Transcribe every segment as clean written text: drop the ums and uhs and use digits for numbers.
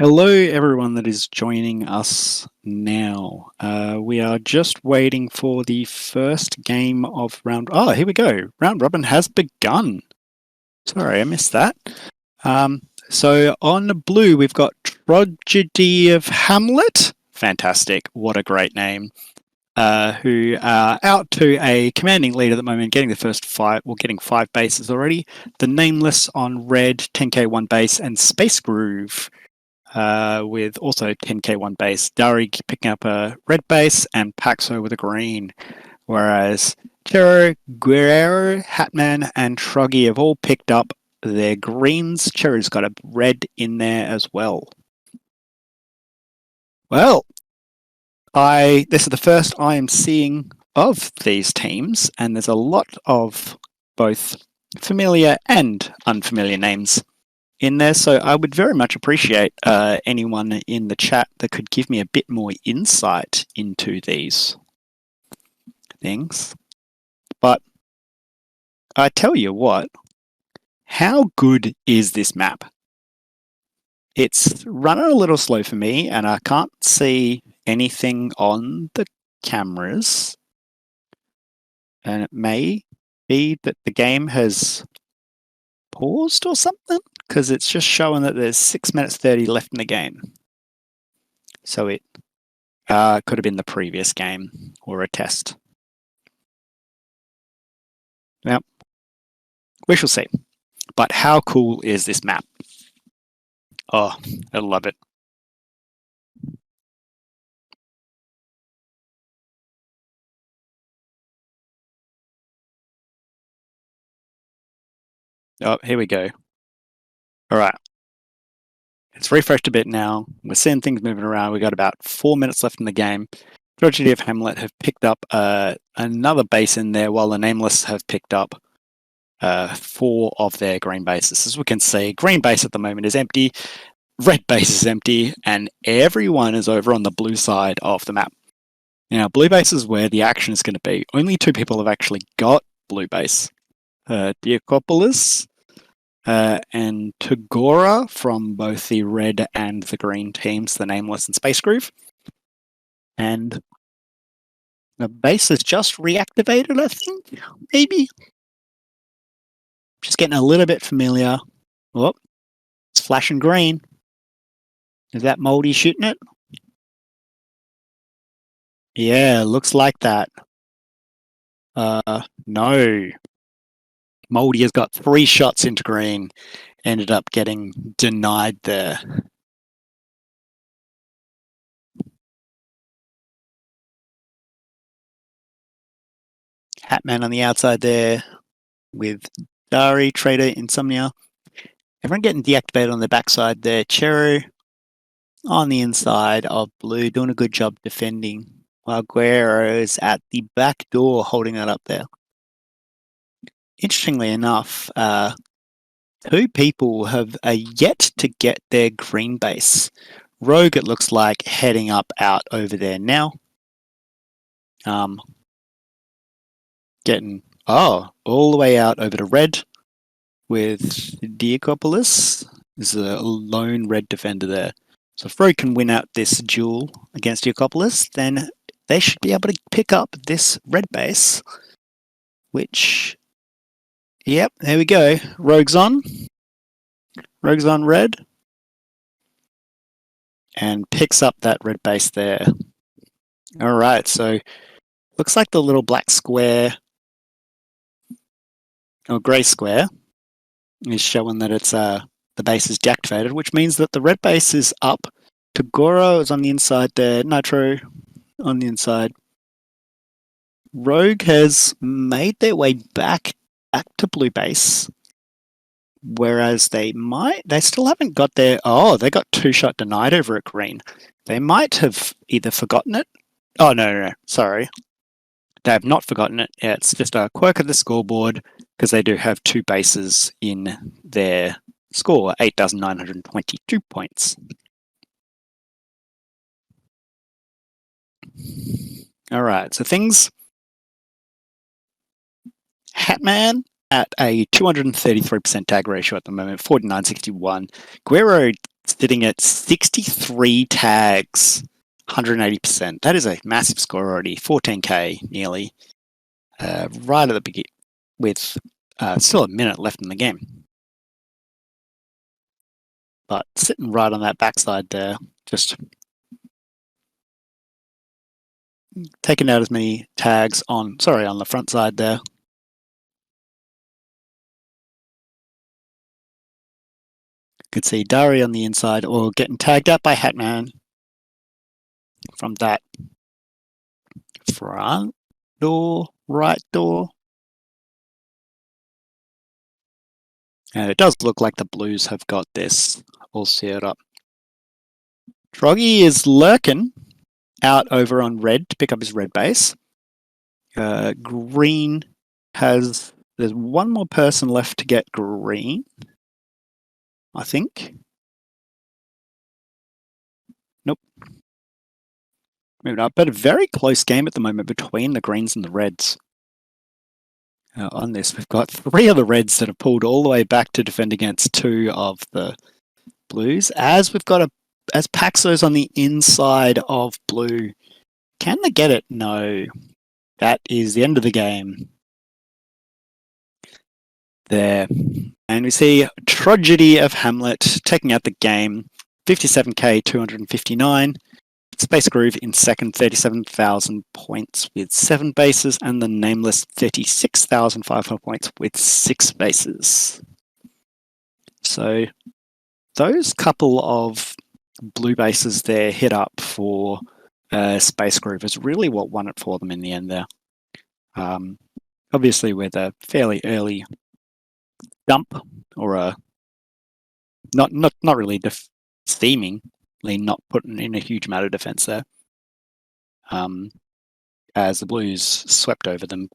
Hello, everyone that is joining us now. We are just waiting for the first game of round. Oh, here we go. Round robin has begun. Sorry, I missed that. So on blue, we've got Tragedy of Hamlet. Fantastic. What a great name. Who are out to a commanding lead at the moment, getting the first five, well, getting 5 bases already. The Nameless on red, 10k 1 base, and Space Groove with also 10k 1 base. Dari picking up a red base and Paxo with a green. Whereas Chero, Guerrero, Hatman, and Truggy have all picked up their greens. Chero's got a red in there as well. Well, this is the first I am seeing of these teams, and there's a lot of both familiar and unfamiliar names in there. So I would very much appreciate anyone in the chat that could give me a bit more insight into these things. But I tell you what, how good is this map? It's running a little slow for me, and I can't see anything on the cameras. And it may be that the game has paused or something, because it's just showing that there's 6 minutes 30 left in the game. So it could have been the previous game or a test. Well, we shall see. But how cool is this map? Oh, I love it. Oh, here we go. All right. It's refreshed a bit now. We're seeing things moving around. We've got about 4 minutes left in the game. Tragedy of Hamlet have picked up another base in there, while the Nameless have picked up 4 of their green bases. As we can see, green base at the moment is empty, red base is empty, and everyone is over on the blue side of the map. Now, blue base is where the action is going to be. Only 2 people have actually got blue base. Diakopolis and Tagora from both the red and the green teams, the Nameless and Space Groove. And the base is just reactivated, I think, maybe. Just getting a little bit familiar. Oh, it's flashing green. Is that Moldy shooting it? Yeah, looks like that. No. Moldy has got 3 shots into green. Ended up getting denied there. Hatman on the outside there with Dari, Trader, Insomnia. Everyone getting deactivated on the backside there. Chero on the inside of blue, doing a good job defending. While Guerrero's at the back door holding that up there. Interestingly enough, 2 people have yet to get their green base. Rogue, it looks like, heading up out over there now. Getting, all the way out over to red with Diakopolis. There's a lone red defender there. So if Rogue can win out this duel against Diakopolis, then they should be able to pick up this red base, which, yep, there we go. Rogue's on red, and picks up that red base there. All right, so looks like the little black square, or grey square, is showing that it's the base is deactivated, which means that the red base is up. Tagoro is on the inside there, Nitro on the inside. Rogue has made their way back to blue base, whereas they still haven't got their, they got 2-shot denied over at green. They might have either forgotten it. Oh, no, sorry. They have not forgotten it. Yeah, it's just a quirk of the scoreboard, because they do have 2 bases in their score, 8,922 points. All right, so things. Hatman at a 233% tag ratio at the moment, 49.61. Guerrero sitting at 63 tags, 180%. That is a massive score already, 14k nearly, right at the beginning, with still a minute left in the game. But sitting right on that backside there, just taking out as many tags on the front side there. Could see Dari on the inside, or getting tagged out by Hatman from that front door, right door. And it does look like the Blues have got this all sealed up. Troggy is lurking out over on red to pick up his red base. Green has... There's one more person left to get green, I think. Nope. Maybe not. But a very close game at the moment between the greens and the reds. On this, we've got 3 of the reds that have pulled all the way back to defend against 2 of the blues. As Paxo's on the inside of blue. Can they get it? No. That is the end of the game. There. And we see Tragedy of Hamlet taking out the game. 57k, 259. Space Groove in second, 37,000 points with 7 bases, and the Nameless 36,500 points with 6 bases. So those couple of blue bases there hit up for Space Groove is really what won it for them in the end there. Obviously with a fairly early dump, or a not really seemingly not putting in a huge amount of defense there. As the Blues swept over them,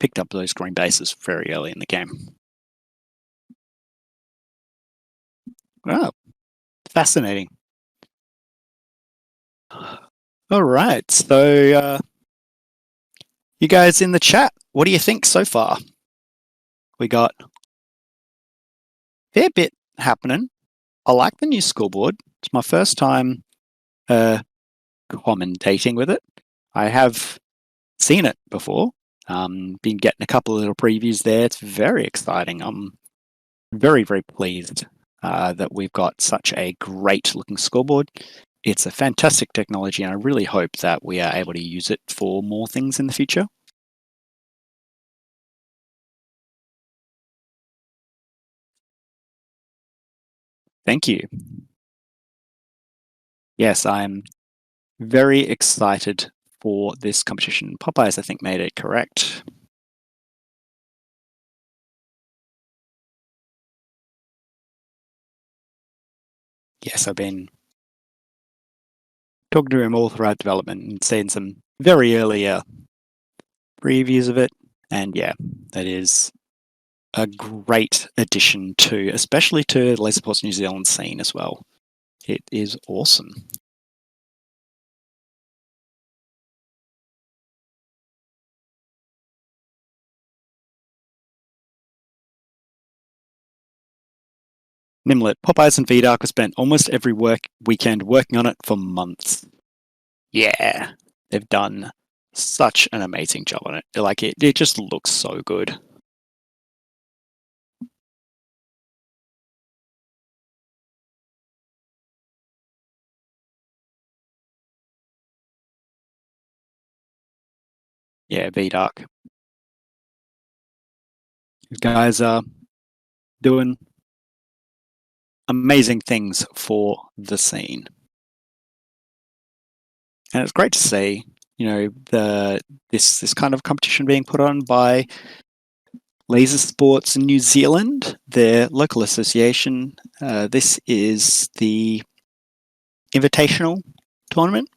picked up those green bases very early in the game. Wow, fascinating. All right, so you guys in the chat, what do you think so far? We got a fair bit happening. I like the new scoreboard. It's my first time commentating with it. I have seen it before. Been getting a couple of little previews there. It's very exciting. I'm very, very pleased that we've got such a great looking scoreboard. It's a fantastic technology, and I really hope that we are able to use it for more things in the future. Thank you. Yes, I'm very excited for this competition. Popeyes, I think, made it correct. Yes, I've been talking to him all throughout development and seen some very early previews of it. And yeah, that is a great addition to, especially to Laser Sports New Zealand scene as well. It is awesome. Nimlet, Popeyes and VDark have spent almost every weekend working on it for months. Yeah, they've done such an amazing job on it. Like it just looks so good. Yeah, VDark. These guys are doing amazing things for the scene. And it's great to see, you know, this kind of competition being put on by Laser Sports New Zealand, their local association. This is the Invitational tournament,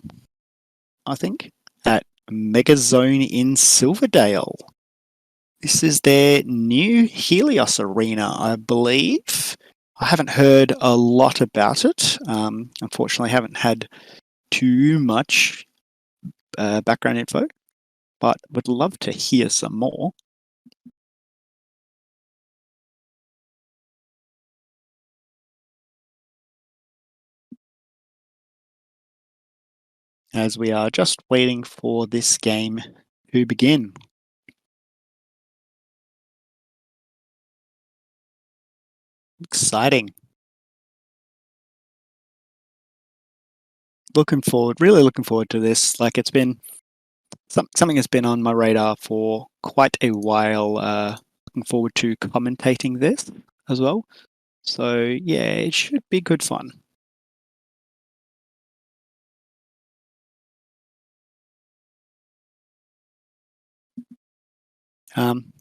I think, at Megazone in Silverdale. This is their new Helios arena, I believe. I haven't heard a lot about it. Unfortunately, I haven't had too much background info, but would love to hear some more. as we are just waiting for this game to begin. Exciting. Really looking forward to this. Like, it's been something that's been on my radar for quite a while. Looking forward to commentating this as well. So yeah, it should be good fun. Um,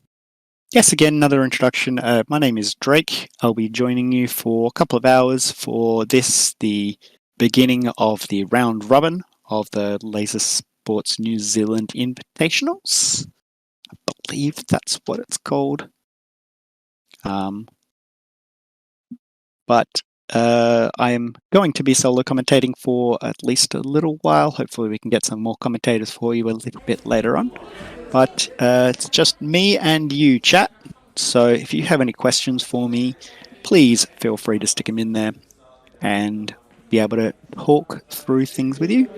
yes, again, another introduction. My name is Drake. I'll be joining you for a couple of hours for this, the beginning of the round robin of the Laser Sports New Zealand Invitationals. I believe that's what it's called. But I am going to be solo commentating for at least a little while. Hopefully, we can get some more commentators for you a little bit later on. But it's just me and you, chat. So if you have any questions for me, please feel free to stick them in there and be able to talk through things with you.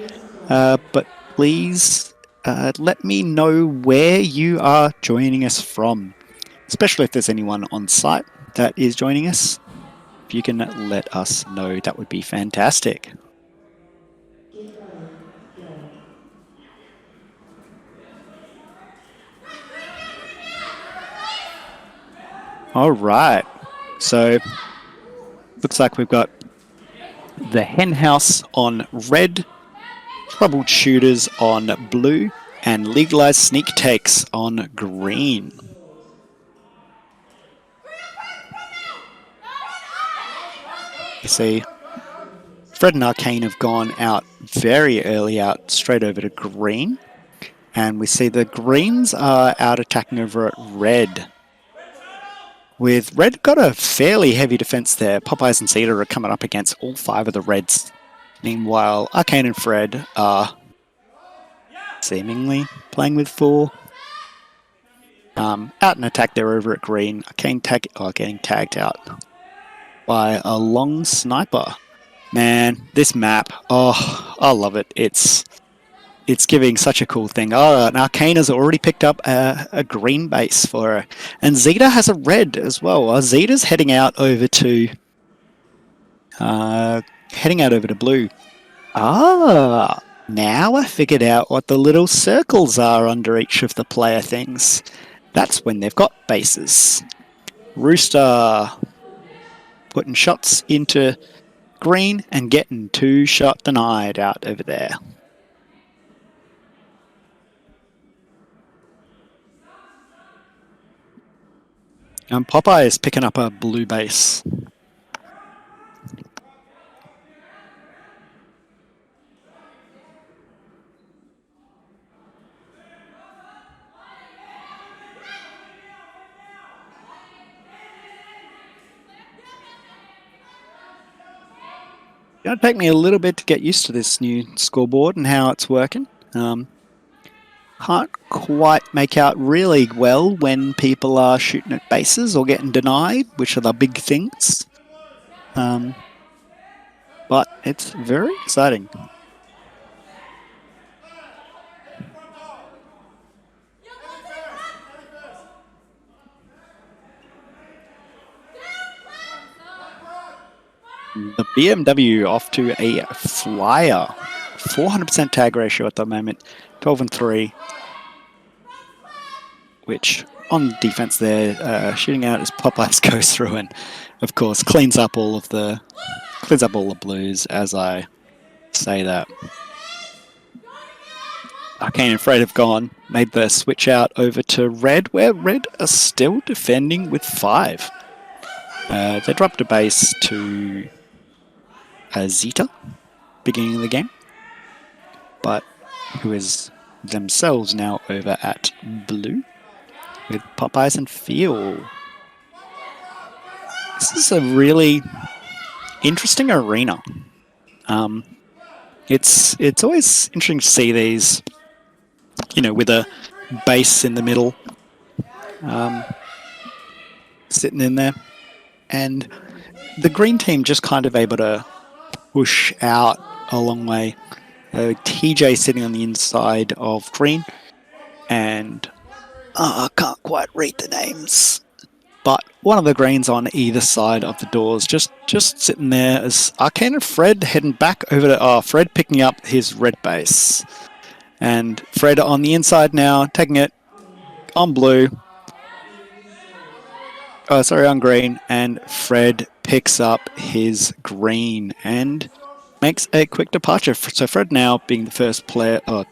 But please let me know where you are joining us from, especially if there's anyone on site that is joining us. If you can let us know, that would be fantastic. All right. So looks like we've got the hen house on red, troubleshooters on blue, and legalized sneak takes on green. You see, Fred and Arcane have gone out very early, out straight over to green. And we see the greens are out attacking over at red. With red got a fairly heavy defense there. Popeyes and Zeta are coming up against all 5 of the reds. Meanwhile, Arcane and Fred are seemingly playing with 4. Out and attack there over at green. Arcane getting tagged out by a long sniper. Man, this map, oh, I love it. It's giving such a cool thing. Oh, and Arcane has already picked up a green base for her. And Zeta has a red as well. Zeta's heading out over to blue. Ah, now I figured out what the little circles are under each of the player things. That's when they've got bases. Rooster putting shots into green and getting 2-shot denied out over there. And Popeye is picking up a blue base. It's going to take me a little bit to get used to this new scoreboard and how it's working. Can't quite make out really well when people are shooting at bases or getting denied, which are the big things. But it's very exciting. The BMW off to a flyer. 400% tag ratio at the moment. 12 and 3. Which on defense there, shooting out as Popeyes goes through and, of course, cleans up all the blues as I say that. Arcane and Fred have made the switch out over to red, where red are still defending with 5. They dropped a base to Zeta, beginning of the game, but who is themselves now over at blue with Popeyes and Feel. This is a really interesting arena. It's always interesting to see these, with a base in the middle, sitting in there, and the green team just kind of able to push out a long way. TJ sitting on the inside of green, and I can't quite read the names. But one of the greens on either side of the doors, just sitting there as Arcane and Fred heading back over to Fred picking up his red base. And Fred on the inside now, taking it on blue. Oh, sorry, on green. And Fred picks up his green and makes a quick departure. So Fred now being the first player. Oh,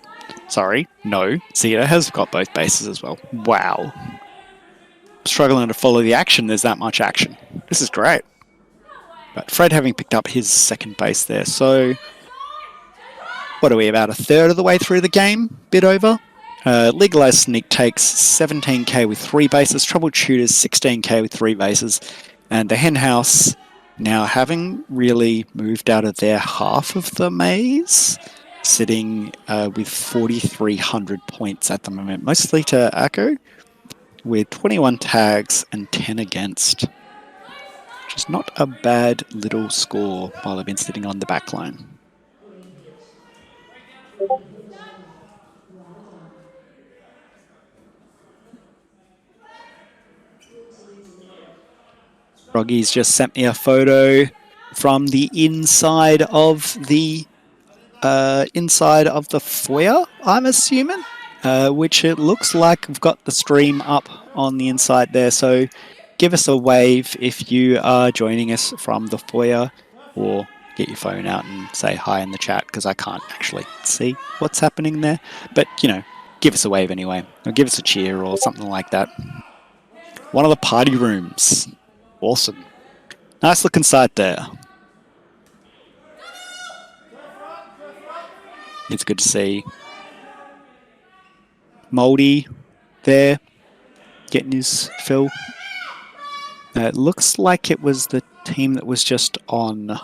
sorry, no. Zeta has got both bases as well. Wow. Struggling to follow the action. There's that much action. This is great. But Fred having picked up his second base there. So what are we, about a third of the way through the game? Bit over. Legalized Sneak takes 17k with 3 bases. Troubleshooters 16k with 3 bases. And the Henhouse now having really moved out of their half of the maze, sitting with 4,300 points at the moment. Mostly to Akko with 21 tags and 10 against. Which is not a bad little score while I've been sitting on the back line. Froggy's just sent me a photo from the inside of the foyer, I'm assuming, which it looks like we've got the stream up on the inside there. So give us a wave if you are joining us from the foyer, or get your phone out and say hi in the chat, because I can't actually see what's happening there. But, you know, give us a wave anyway, or give us a cheer or something like that. One of the party rooms. Awesome. Nice looking site there. It's good to see Moldy there getting his fill. It looks like it was the team that was just on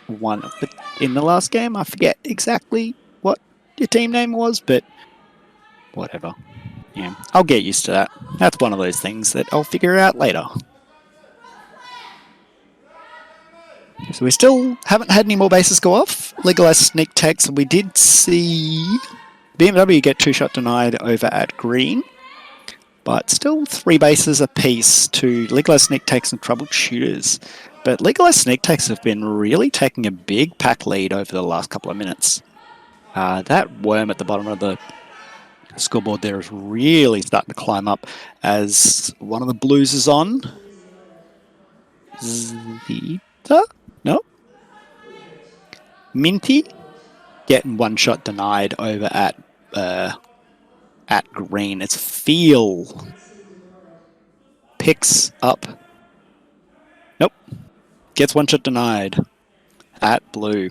one of the, in the last game. I forget exactly what your team name was, but whatever. Yeah, I'll get used to that. That's one of those things that I'll figure out later. So we still haven't had any more bases go off. Legalized Sneak takes, and we did see BMW get 2-shot denied over at green. But still 3 bases apiece to Legalized Sneak takes and Troubleshooters. But Legalized Sneak takes have been really taking a big pack lead over the last couple of minutes. That worm at the bottom of the scoreboard there is really starting to climb up as one of the blues is on. Zeta? No? Minty getting 1-shot denied over at green. It's Feel picks up. Nope. Gets 1-shot denied at blue.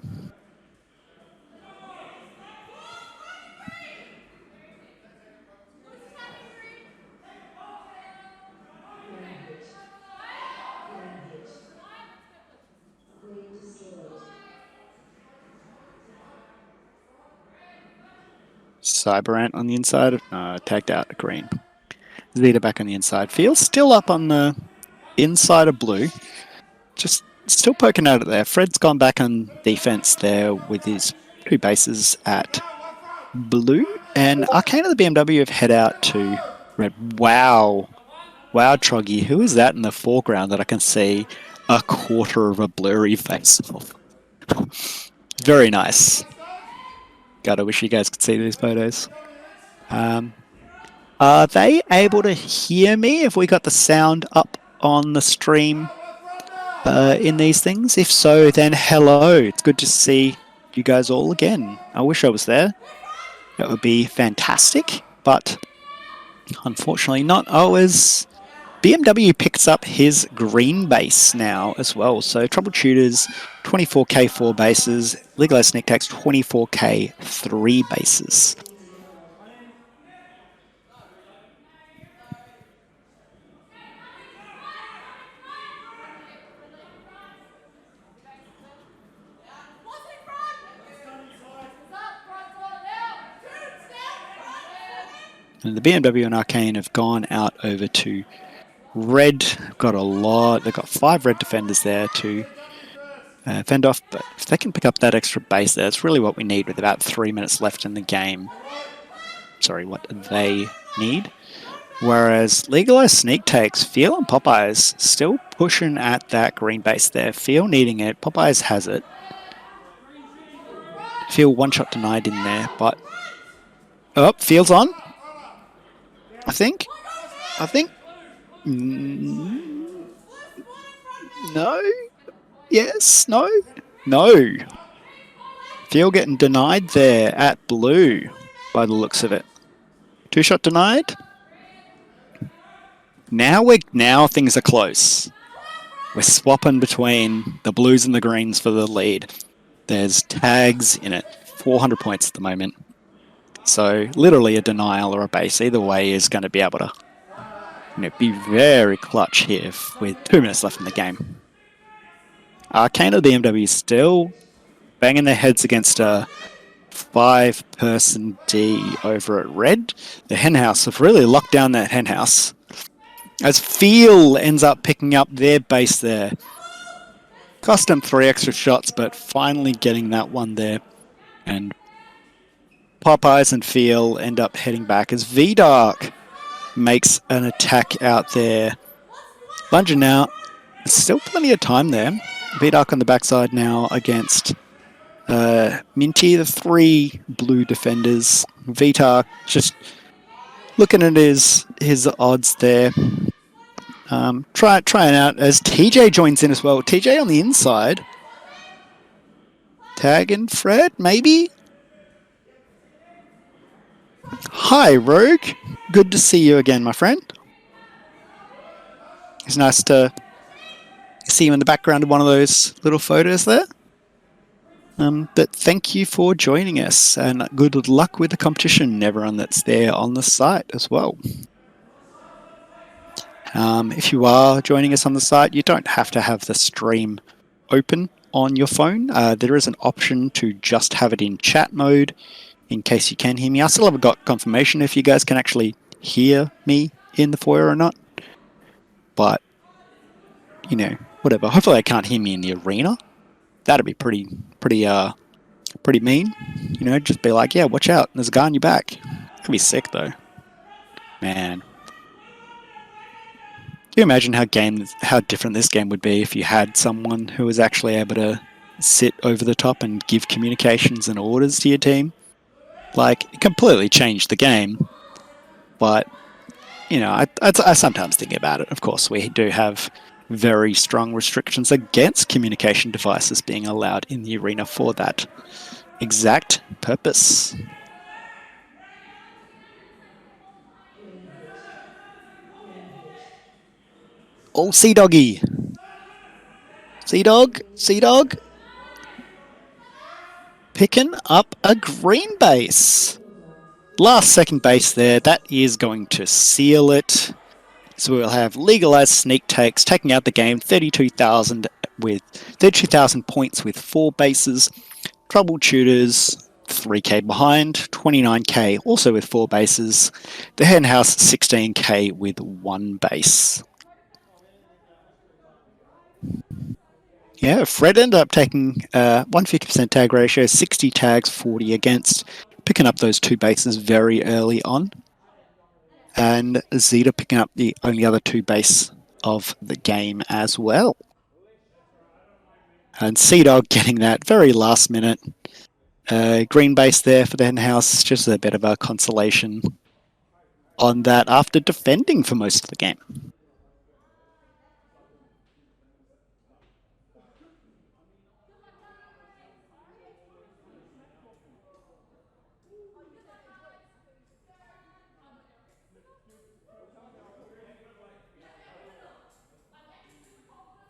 Cyberant on the inside. Tagged out at green. Zeta back on the inside. Feels still up on the inside of blue. Just still poking at it there. Fred's gone back on defense there with his 2 bases at blue. And Arcane of the BMW have head out to red. Wow. Wow, Troggy. Who is that in the foreground that I can see a quarter of a blurry face of? Very nice. God, I wish you guys could see these photos. Are they able to hear me if we got the sound up on the stream in these things? If so, then hello. It's good to see you guys all again. I wish I was there. That would be fantastic, but unfortunately not. Oh, as BMW picks up his green base now as well. So Troubleshooters, 24k 4 bases. Legalized Sneak takes 24k 3 bases. And the BMW and Arcane have gone out over to red. Got a lot. They've got 5 red defenders there to fend off, but if they can pick up that extra base there, that's really what we need with about 3 minutes left in the game. Sorry, what they need. Whereas Legalized Sneak takes Feel and Popeyes still pushing at that green base there. Feel needing it. Popeyes has it. Feel one shot denied in there, but Feel's on. I think. No. Yes. No. No. Feel getting denied there at blue by the looks of it. 2-shot denied. Now things are close. We're swapping between the blues and the greens for the lead. There's tags in it. 400 points at the moment. So literally a denial or a base either way is going to be able to be very clutch here with 2 minutes left in the game. Arcane of the MW still banging their heads against a 5-person D over at red. The henhouse have really locked down that henhouse. As Feel ends up picking up their base there. Cost them 3 extra shots, but finally getting that one there. And Popeyes and Feel end up heading back as V-Dark makes an attack out there. Lunging out. Still plenty of time there. V-Dark on the backside now against Minty, the 3 blue defenders. V-Dark just looking at his odds there. Trying out as TJ joins in as well. TJ on the inside. Tag and Fred, maybe? Hi, Rogue. Good to see you again, my friend. It's nice to see you in the background of one of those little photos there. But thank you for joining us, and good luck with the competition, everyone that's there on the site as well. If you are joining us on the site, you don't have to have the stream open on your phone. There is an option to just have it in chat mode in case you can hear me. I still haven't got confirmation if you guys can actually hear me in the foyer or not. But, whatever. Hopefully they can't hear me in the arena. That'd be pretty mean. Just be like, yeah, watch out. There's a guy on your back. Could be sick, though. Man. Can you imagine how different this game would be if you had someone who was actually able to sit over the top and give communications and orders to your team? Like, it completely changed the game. But, I sometimes think about it. Of course, we do have very strong restrictions against communication devices being allowed in the arena for that exact purpose. Oh, Sea Doggy. Sea Dog. Picking up a green base. Last second base there. That is going to seal it. So we'll have Legalized Sneak takes, taking out the game, 32,000 points with 4 bases. Troubleshooters, 3k behind, 29k also with 4 bases. The Henhouse, 16k with 1 base. Yeah, Fred ended up taking 150% tag ratio, 60 tags, 40 against, picking up those 2 bases very early on. And Zeta picking up the only other 2 base of the game as well. And Sea-Dog getting that very last minute green base there for the Henhouse, just a bit of a consolation on that after defending for most of the game.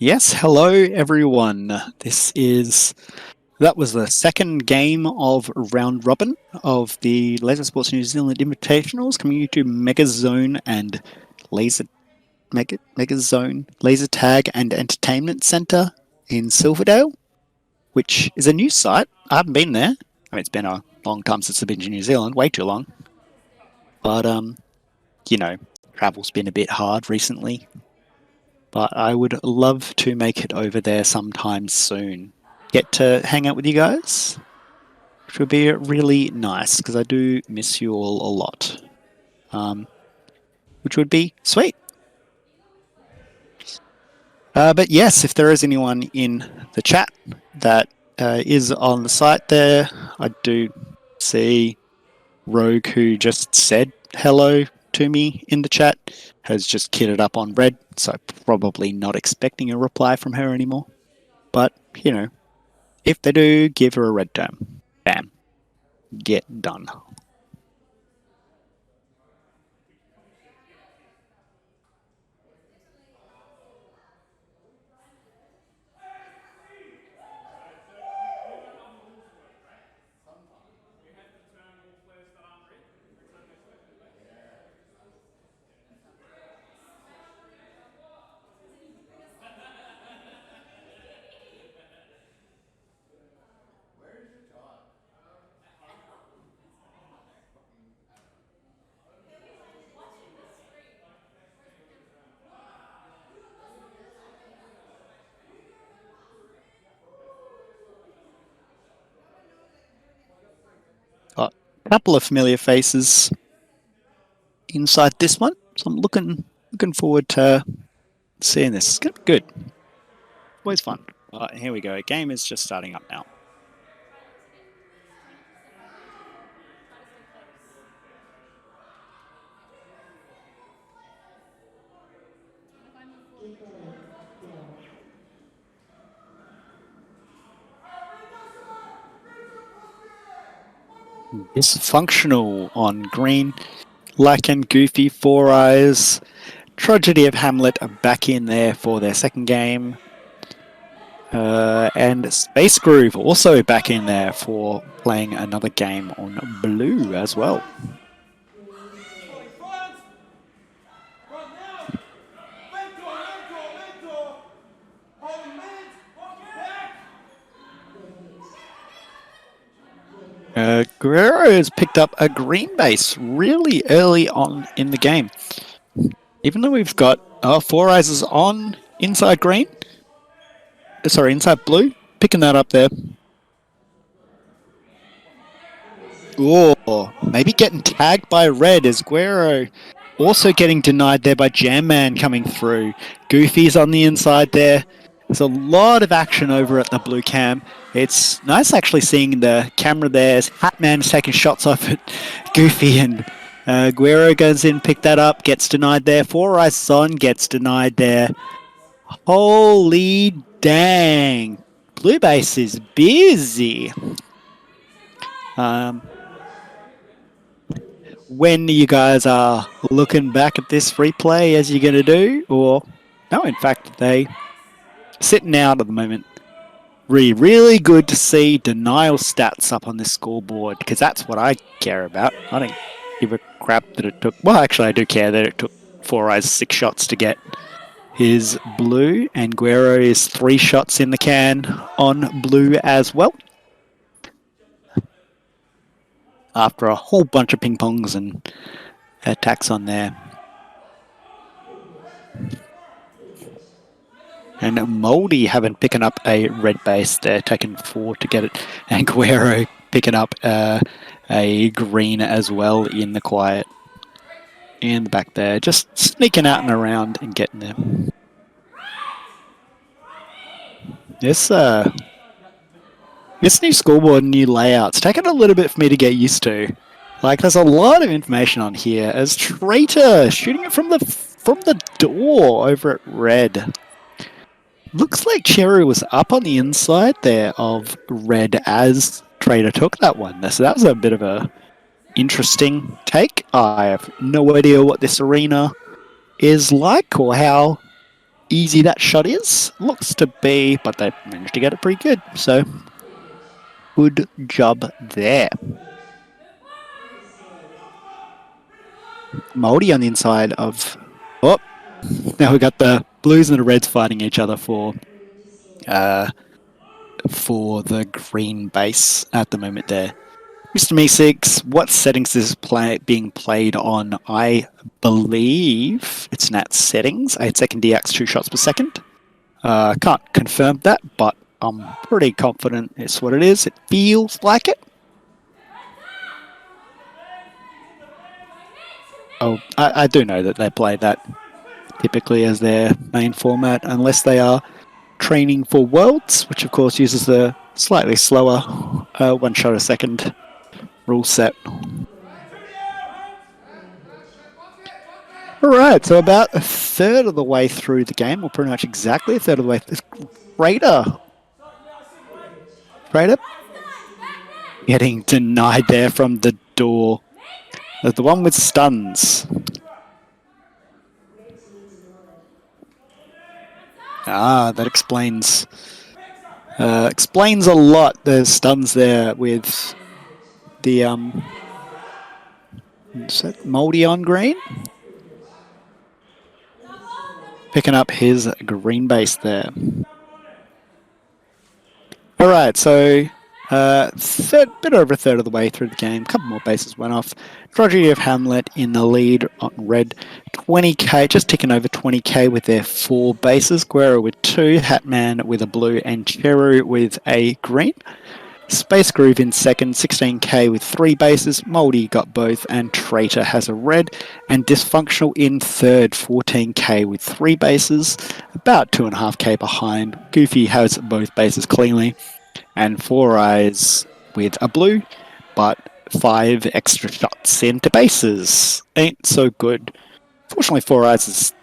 Yes, hello everyone. That was the second game of round robin of the Laser Sports New Zealand Invitationals, coming to Mega Zone and Mega Zone Laser Tag and Entertainment Centre in Silverdale, which is a new site. I haven't been there. I mean, it's been a long time since I've been to New Zealand, way too long. But travel's been a bit hard recently. But I would love to make it over there sometime soon. get to hang out with you guys, which would be really nice because I do miss you all a lot. Which would be sweet. But yes, if there is anyone in the chat that is on the site there, I do see Rogue, who just said hello to me in the chat, has just kitted up on red, so probably not expecting a reply from her anymore. But, you know, if they do, give her a red term. Bam. Get done. Got a couple of familiar faces inside this one, so I'm looking forward to seeing this. It's gonna be good. Always fun. All right, here we go. Game is just starting up now. Dysfunctional on green. Lack and Goofy, Four Eyes. Tragedy of Hamlet are back in there for their second game. And Space Groove also back in there for playing another game on blue as well. Guerrero has picked up a green base really early on in the game. Even though we've got Four Eyes is on inside green. Sorry, inside blue. Picking that up there. Oh, maybe getting tagged by red as Guerrero. Also getting denied there by Jam Man coming through. Goofy's on the inside there. There's a lot of action over at the blue cam. It's nice actually seeing the camera there as Hatman's taking shots off at Goofy, and Guerrero goes in, pick that up, gets denied there. Four Eyes Son gets denied there. Holy dang. Blue base is busy. When you guys are looking back at this replay as you're going to do, or no, in fact, they sitting out at the moment. Really good to see denial stats up on this scoreboard, because that's what I care about. I don't give a crap that it took. Well, actually, I do care that it took Four Eyes 6 shots to get his blue, and Guerrero is 3 shots in the can on blue as well. After a whole bunch of ping pongs and attacks on there. And Moldy having picking up a red base there, taking 4 to get it. And Guerrero picking up a green as well in the quiet. In the back there, just sneaking out and around and getting there. This new scoreboard, new layouts, taking a little bit for me to get used to. Like, there's a lot of information on here. As Traitor shooting it from the door over at red. Looks like Cherry was up on the inside there of red as Traitor took that one. So that was a bit of a interesting take. I have no idea what this arena is like or how easy that shot is. Looks to be, but they managed to get it pretty good. So good job there. Moldy on the inside of... Oh, now we got the blues and the reds fighting each other for the green base at the moment there. Mr. Me6, what settings is being played on? I believe it's Nat settings. 8-second DX, 2 shots per second. Can't confirm that, but I'm pretty confident it's what it is. It feels like it. Oh, I do know that they play that typically as their main format, unless they are training for Worlds, which of course uses the slightly slower one shot a second rule set. All right, so about a third of the way through the game, or pretty much exactly a third of the way. Raider getting denied there from the door. The one with stuns. That explains a lot. There's stuns there with the is that Moldy on green? Picking up his green base there. All right, so bit over a third of the way through the game. A couple more bases went off. Tragedy of Hamlet in the lead on red. 20k, just ticking over 20k with their 4 bases. Guerra with 2, Hatman with a blue, and Cheru with a green. Space Groove in second, 16k with 3 bases. Moldy got both, and Traitor has a red. And Dysfunctional in third, 14k with 3 bases, about 2.5k behind. Goofy has both bases cleanly, and Four Eyes with a blue, but 5 extra shots into bases. Ain't so good. Fortunately, Four Eyes'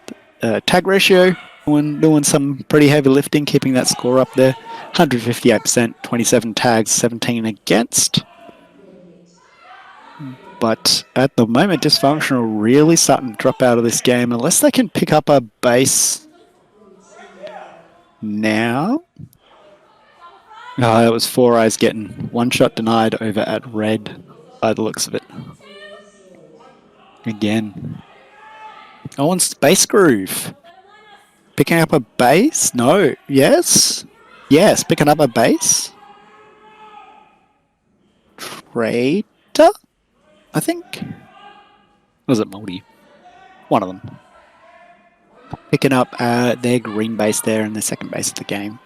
tag ratio doing some pretty heavy lifting, keeping that score up there. 158%, 27 tags, 17 against. But at the moment, Dysfunctional really starting to drop out of this game unless they can pick up a base now. It was Four Eyes getting one shot denied over at red by the looks of it. Again. Oh, and Space Groove. Picking up a base? No. Yes? Yes, picking up a base. Traitor? I think. Was it Moldy? One of them. Picking up their green base there in the second base of the game.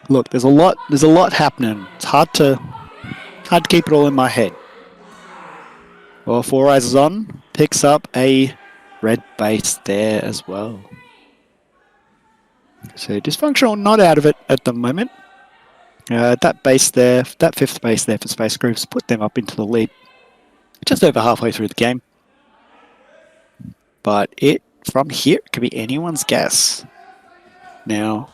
Look, there's a lot happening. It's hard to keep it all in my head. Well, Four Eyes is on. Picks up a red base there as well. So Dysfunctional not out of it at the moment. That base there, that 5th base there for Space Grooves, put them up into the lead just over halfway through the game. But from here, it could be anyone's guess. Now,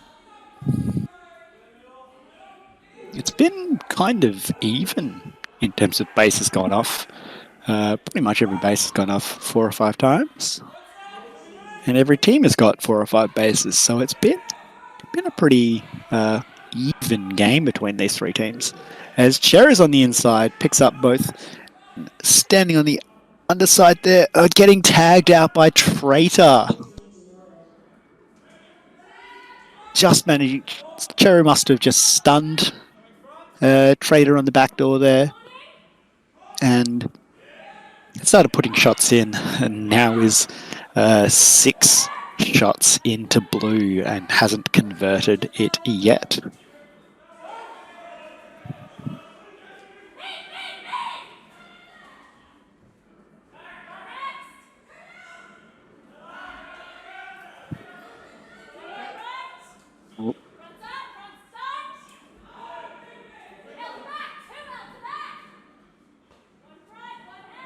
it's been kind of even in terms of bases gone off. Pretty much every base has gone off 4 or 5 times. And every team has got 4 or 5 bases. So it's been a pretty even game between these 3 teams. As Cherry's on the inside, picks up both. Standing on the underside there, getting tagged out by Traitor. Just managing. Cherry must have just stunned Traitor on the back door there. And started putting shots in, and now is 6 shots into blue and hasn't converted it yet.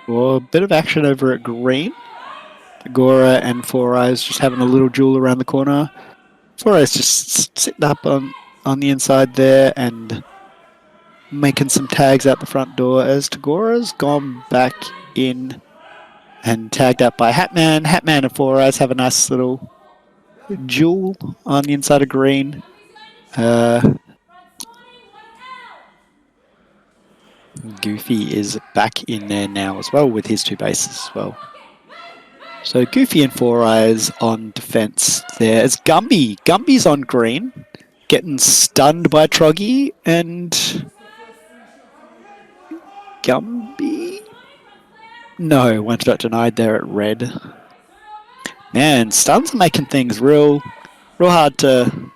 Well, a bit of action over at green. Agora and Four Eyes just having a little duel around the corner. Four Eyes just sitting up on the inside there and making some tags out the front door as Tagora's gone back in and tagged out by Hatman. Hatman and Four Eyes have a nice little duel on the inside of green. Goofy is back in there now as well with his 2 bases as well. So Goofy and Four Eyes on defense there as Gumby's on green, getting stunned by Troggy, and Gumby? No, one shot denied there at red. Man, stuns are making things real real hard to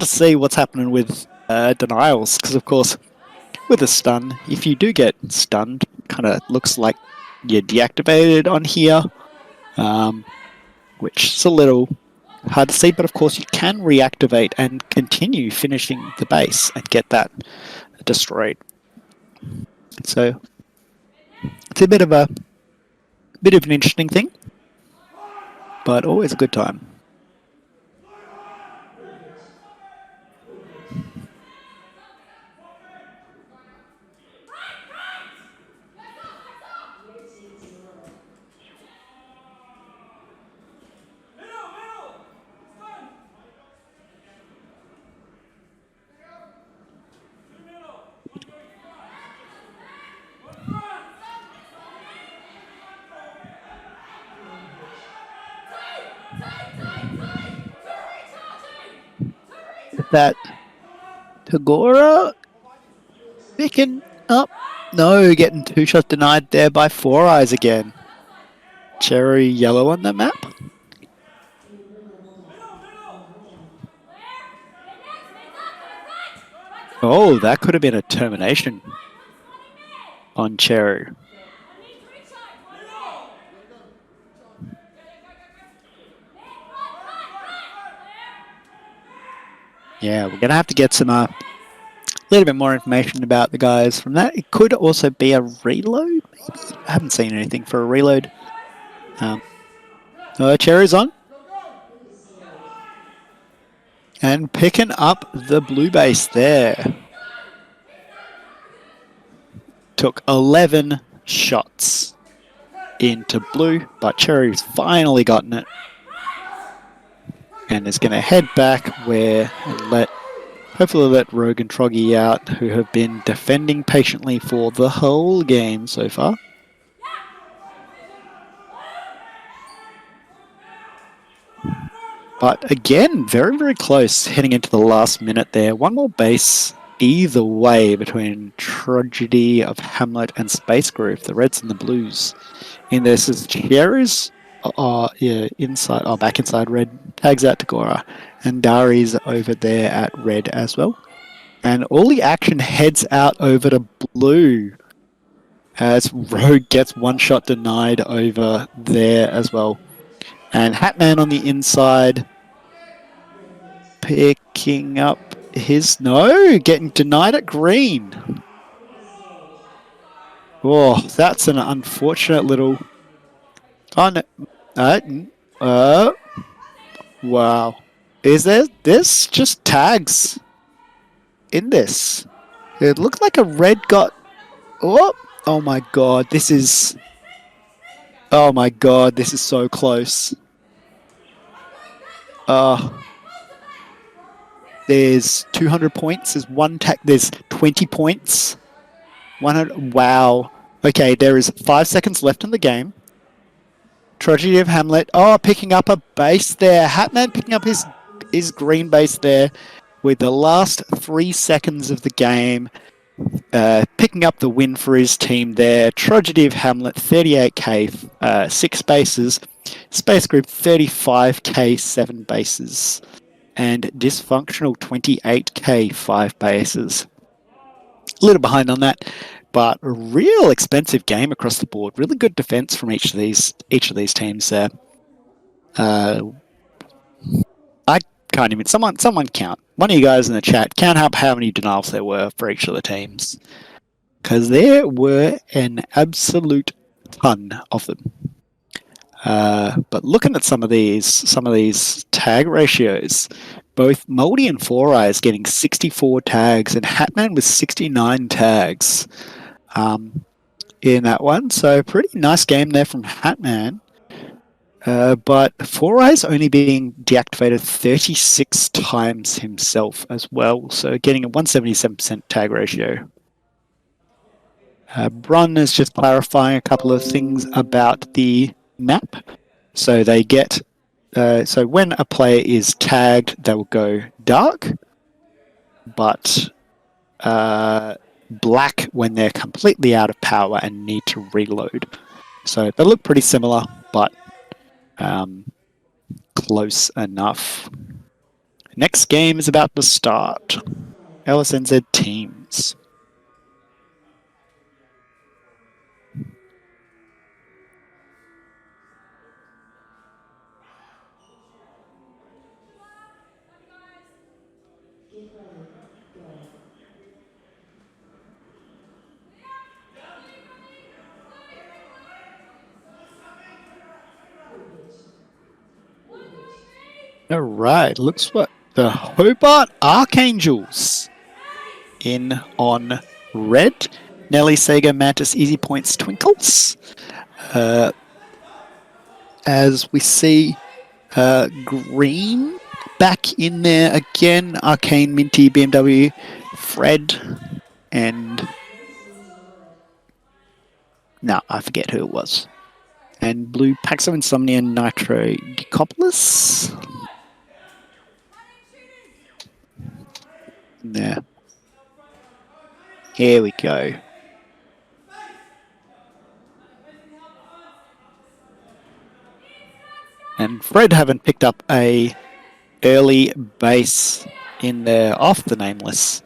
see what's happening with denials, because of course with a stun, if you do get stunned, kind of looks like you're deactivated on here, which is a little hard to see, but of course you can reactivate and continue finishing the base and get that destroyed. So it's a bit of an interesting thing, but always a good time. That Tagora picking up. No, getting 2 shots denied there by Four Eyes again. Cherry yellow on the map. Oh, that could have been a termination on Cherry. Yeah, we're going to have to get some little bit more information about the guys from that. It could also be a reload, maybe? I haven't seen anything for a reload. Cherry's on. And picking up the blue base there. Took 11 shots into blue, but Cherry's finally gotten it. And is going to head back where and hopefully let Rogue and Troggy out, who have been defending patiently for the whole game so far. But again, very, very close heading into the last minute there. One more base either way between Tragedy of Hamlet and Space Groove, the Reds and the Blues. In this is Cherry's inside, back inside red, tags out to Gora, and Dari's over there at red as well. And all the action heads out over to blue as Rogue gets 1 shot denied over there as well. And Hatman on the inside picking up getting denied at green. Oh, that's an unfortunate little... Oh, no. Wow. Is this just tags in this? It looked like a red got... Oh my god, this is... Oh my god, this is so close. There's 200 points. There's one tag. There's 20 points. 100. Wow. Okay, there is 5 seconds left in the game. Tragedy of Hamlet. Oh, picking up a base there. Hatman picking up his green base there with the last 3 seconds of the game. Picking up the win for his team there. Tragedy of Hamlet, 38k, 6 bases. Space Group, 35k, 7 bases. And Dysfunctional, 28k, 5 bases. A little behind on that, but a real expensive game across the board. Really good defense from each of these teams there. I can't even... Someone count. One of you guys in the chat, count up how many denials there were for each of the teams. Because there were an absolute ton of them. But looking at some of these tag ratios, both Moldy and Four Eyes getting 64 tags, and Hatman with 69 tags in that one. So pretty nice game there from Hatman. But Four Eyes only being deactivated 36 times himself as well, so getting a 177% tag ratio. Brun is just clarifying a couple of things about the map. So they get... so when a player is tagged, they will go dark, but black when they're completely out of power and need to reload. So they look pretty similar, but close enough. Next game is about to start. LSNZ teams. All right, looks what the Hobart Archangels in on red. Nelly, Sega, Mantis, Easy Points, Twinkles. As we see green back in there again. Arcane, Minty, BMW, Fred, and no, I forget who it was. And blue, Paxo, Insomnia, Nitro, Decopolis. There. Here we go. And Fred haven't picked up a early base in there off the Nameless.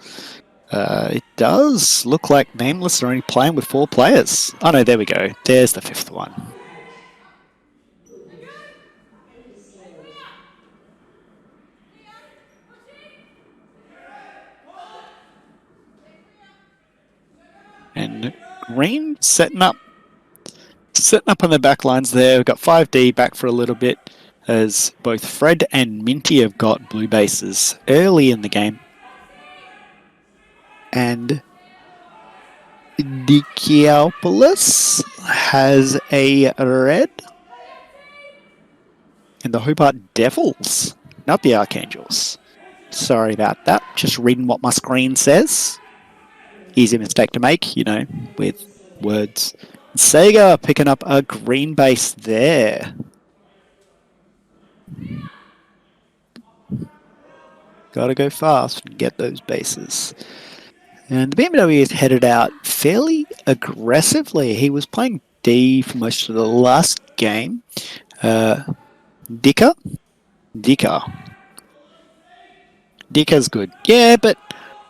It does look like Nameless are only playing with 4 players. Oh no, there we go. There's the 5th one. And Green setting up on the back lines there. We've got 5D back for a little bit as both Fred and Minty have got blue bases early in the game. And Dikiopoulos has a red. And the Hobart Devils, not the Archangels. Sorry about that. Just reading what my screen says. Easy mistake to make, you know, with words. Sega picking up a green base there. Gotta go fast and get those bases. And the BMW is headed out fairly aggressively. He was playing D for most of the last game. Dicker? Dicker's good. Yeah, but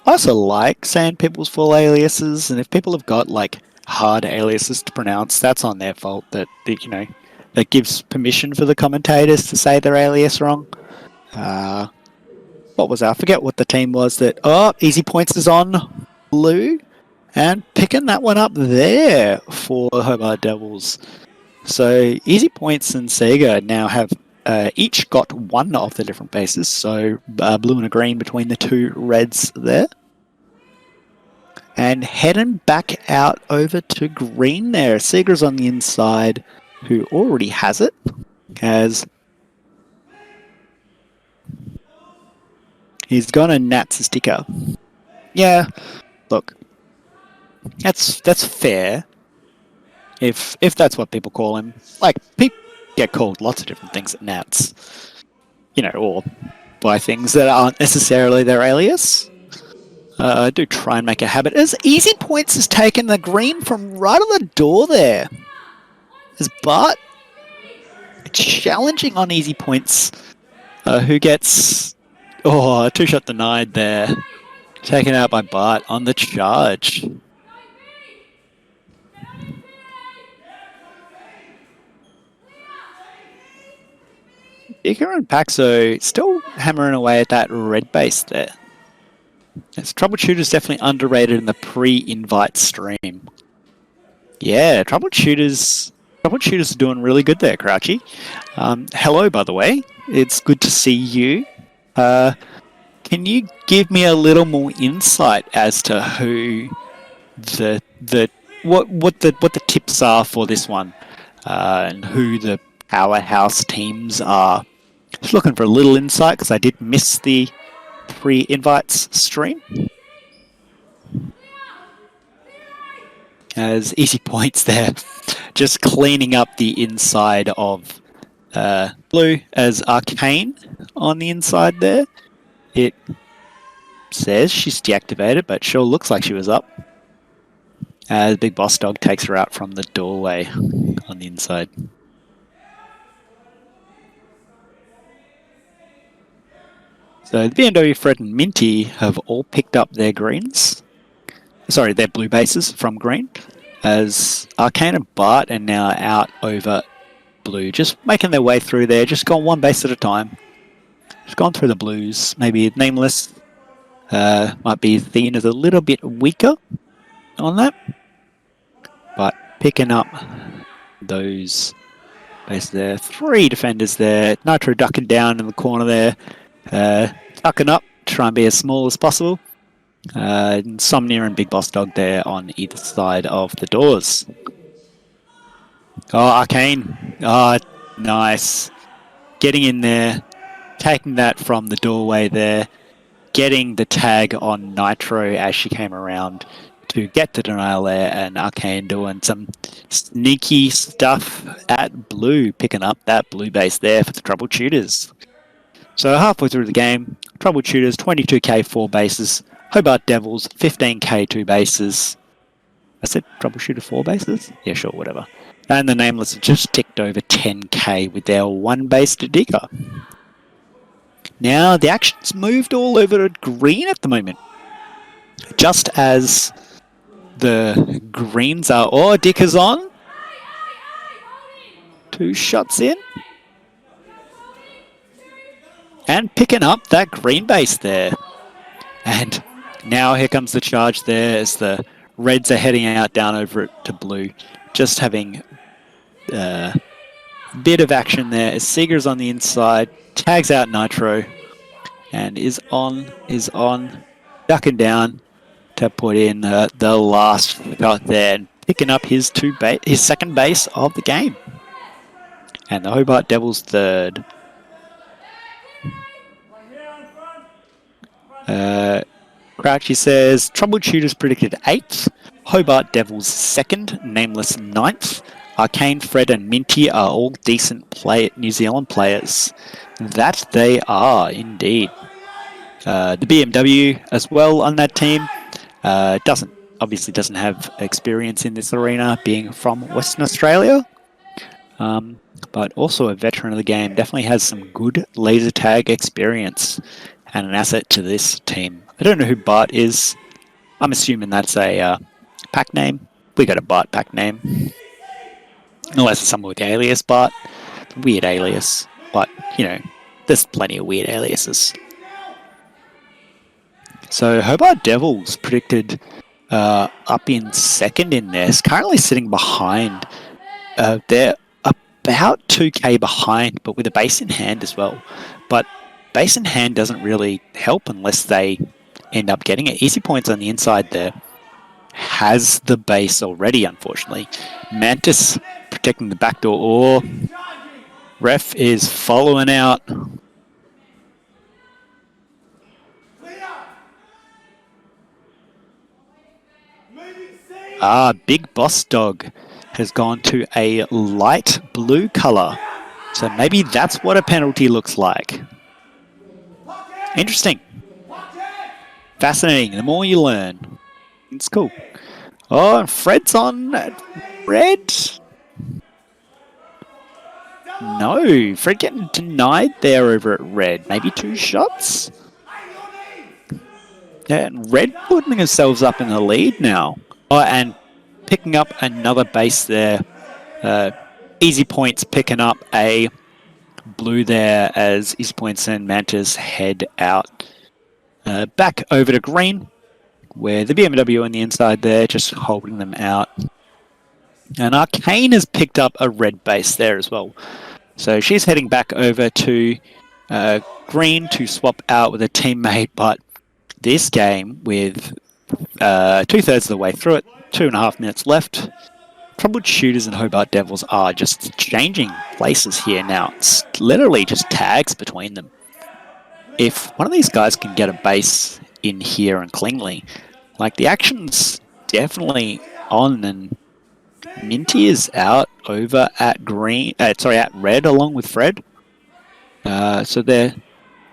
I also like saying people's full aliases, and if people have got like hard aliases to pronounce, that's on their fault. That you know, that gives permission for the commentators to say their alias wrong. What was that? I forget what the team was that. Oh, Easy Points is on blue, and picking that one up there for Hobart Devils. So Easy Points and Sega now have each got one of the different bases. So blue and a green between the 2 reds there. And heading back out over to green there. Seeger's on the inside, who already has it, as he's gone and Nats a sticker. Yeah, look, that's fair. If that's what people call him, like people get called lots of different things at Nats, you know, or by things that aren't necessarily their alias. I do try and make a habit. As Easy Points has taken the green from right on the door there. As Bart challenging on Easy Points, who gets 2-shot denied there. Taken out by Bart on the charge. Iker and Paxo still hammering away at that red base there. Yes, Troubleshooter's definitely underrated in the pre-invite stream. Yeah, Troubleshooters are doing really good there, Crouchy. Hello, by the way. It's good to see you. Can you give me a little more insight as to who what the tips are for this one, and who the powerhouse teams are? Just looking for a little insight because I did miss the pre-invites stream. As Easy Points there, just cleaning up the inside of blue as Arcane on the inside there. It says she's deactivated, but sure looks like she was up. The big boss dog takes her out from the doorway on the inside. So the BMW, Fred, and Minty have all picked up their greens. Sorry, their blue bases from green. As Arcane and Bart are now out over blue, just making their way through there, just gone one base at a time. Just gone through the blues. Maybe Nameless might be seen as a little bit weaker on that. But picking up those bases there. 3 defenders there. Nitro ducking down in the corner there. Tucking up, try and be as small as possible. Insomnia and Big Boss Dog there on either side of the doors. Oh, Arcane. Oh, nice. Getting in there, taking that from the doorway there, getting the tag on Nitro as she came around to get the denial there, and Arcane doing some sneaky stuff at blue, picking up that blue base there for the Troubleshooters. So halfway through the game, Troubleshooters 22k 4 bases, Hobart Devils 15k 2 bases. I said Troubleshooter 4 bases? Yeah, sure, whatever. And the Nameless have just ticked over 10k with their 1 base to Digger. Now the action's moved all over to green at the moment. Just as the greens are all Dickers on. 2 shots in. And picking up that green base there. And now here comes the charge there as the Reds are heading out down over it to blue. Just having a bit of action there as Seeger's on the inside, tags out Nitro, and is on, ducking down to put in the last shot there and picking up his second base of the game. And the Hobart Devils third. Crouchy says, Troubleshooters predicted 8th, Hobart Devils 2nd, Nameless 9th. Arcane, Fred and Minty are all decent New Zealand players. That they are, indeed. The BMW as well on that team obviously doesn't have experience in this arena, being from Western Australia. But also a veteran of the game, definitely has some good laser tag experience and an asset to this team. I don't know who Bart is. I'm assuming that's a pack name. We got a Bart pack name. Unless it's someone with the alias Bart. Weird alias. But, you know, there's plenty of weird aliases. So Hobart Devils predicted up in 2nd in this. Currently sitting behind. They're about 2k behind, but with a base in hand as well. But base in hand doesn't really help unless they end up getting it. Easy Points on the inside there has the base already, unfortunately. Mantis protecting the backdoor ore. Ref is following out. Big Boss Dog has gone to a light blue color. So maybe that's what a penalty looks like. Interesting. Fascinating. The more you learn. It's cool. Oh, and Fred's on red. No, Fred getting denied there over at red. Maybe 2 shots? Yeah, and red putting themselves up in the lead now. Oh, and picking up another base there. Easy Points picking up a blue there as Easy Points and Mantis head out. Back over to green, where the BMW on the inside there, just holding them out. And Arcane has picked up a red base there as well. So she's heading back over to green to swap out with a teammate, but this game with 2/3 of the way through it, 2.5 minutes left, Troubleshooters and Hobart Devils are just changing places here now. It's literally just tags between them. If one of these guys can get a base in here and cleanly, like the action's definitely on, and Minty is out over at at red along with Fred. So they're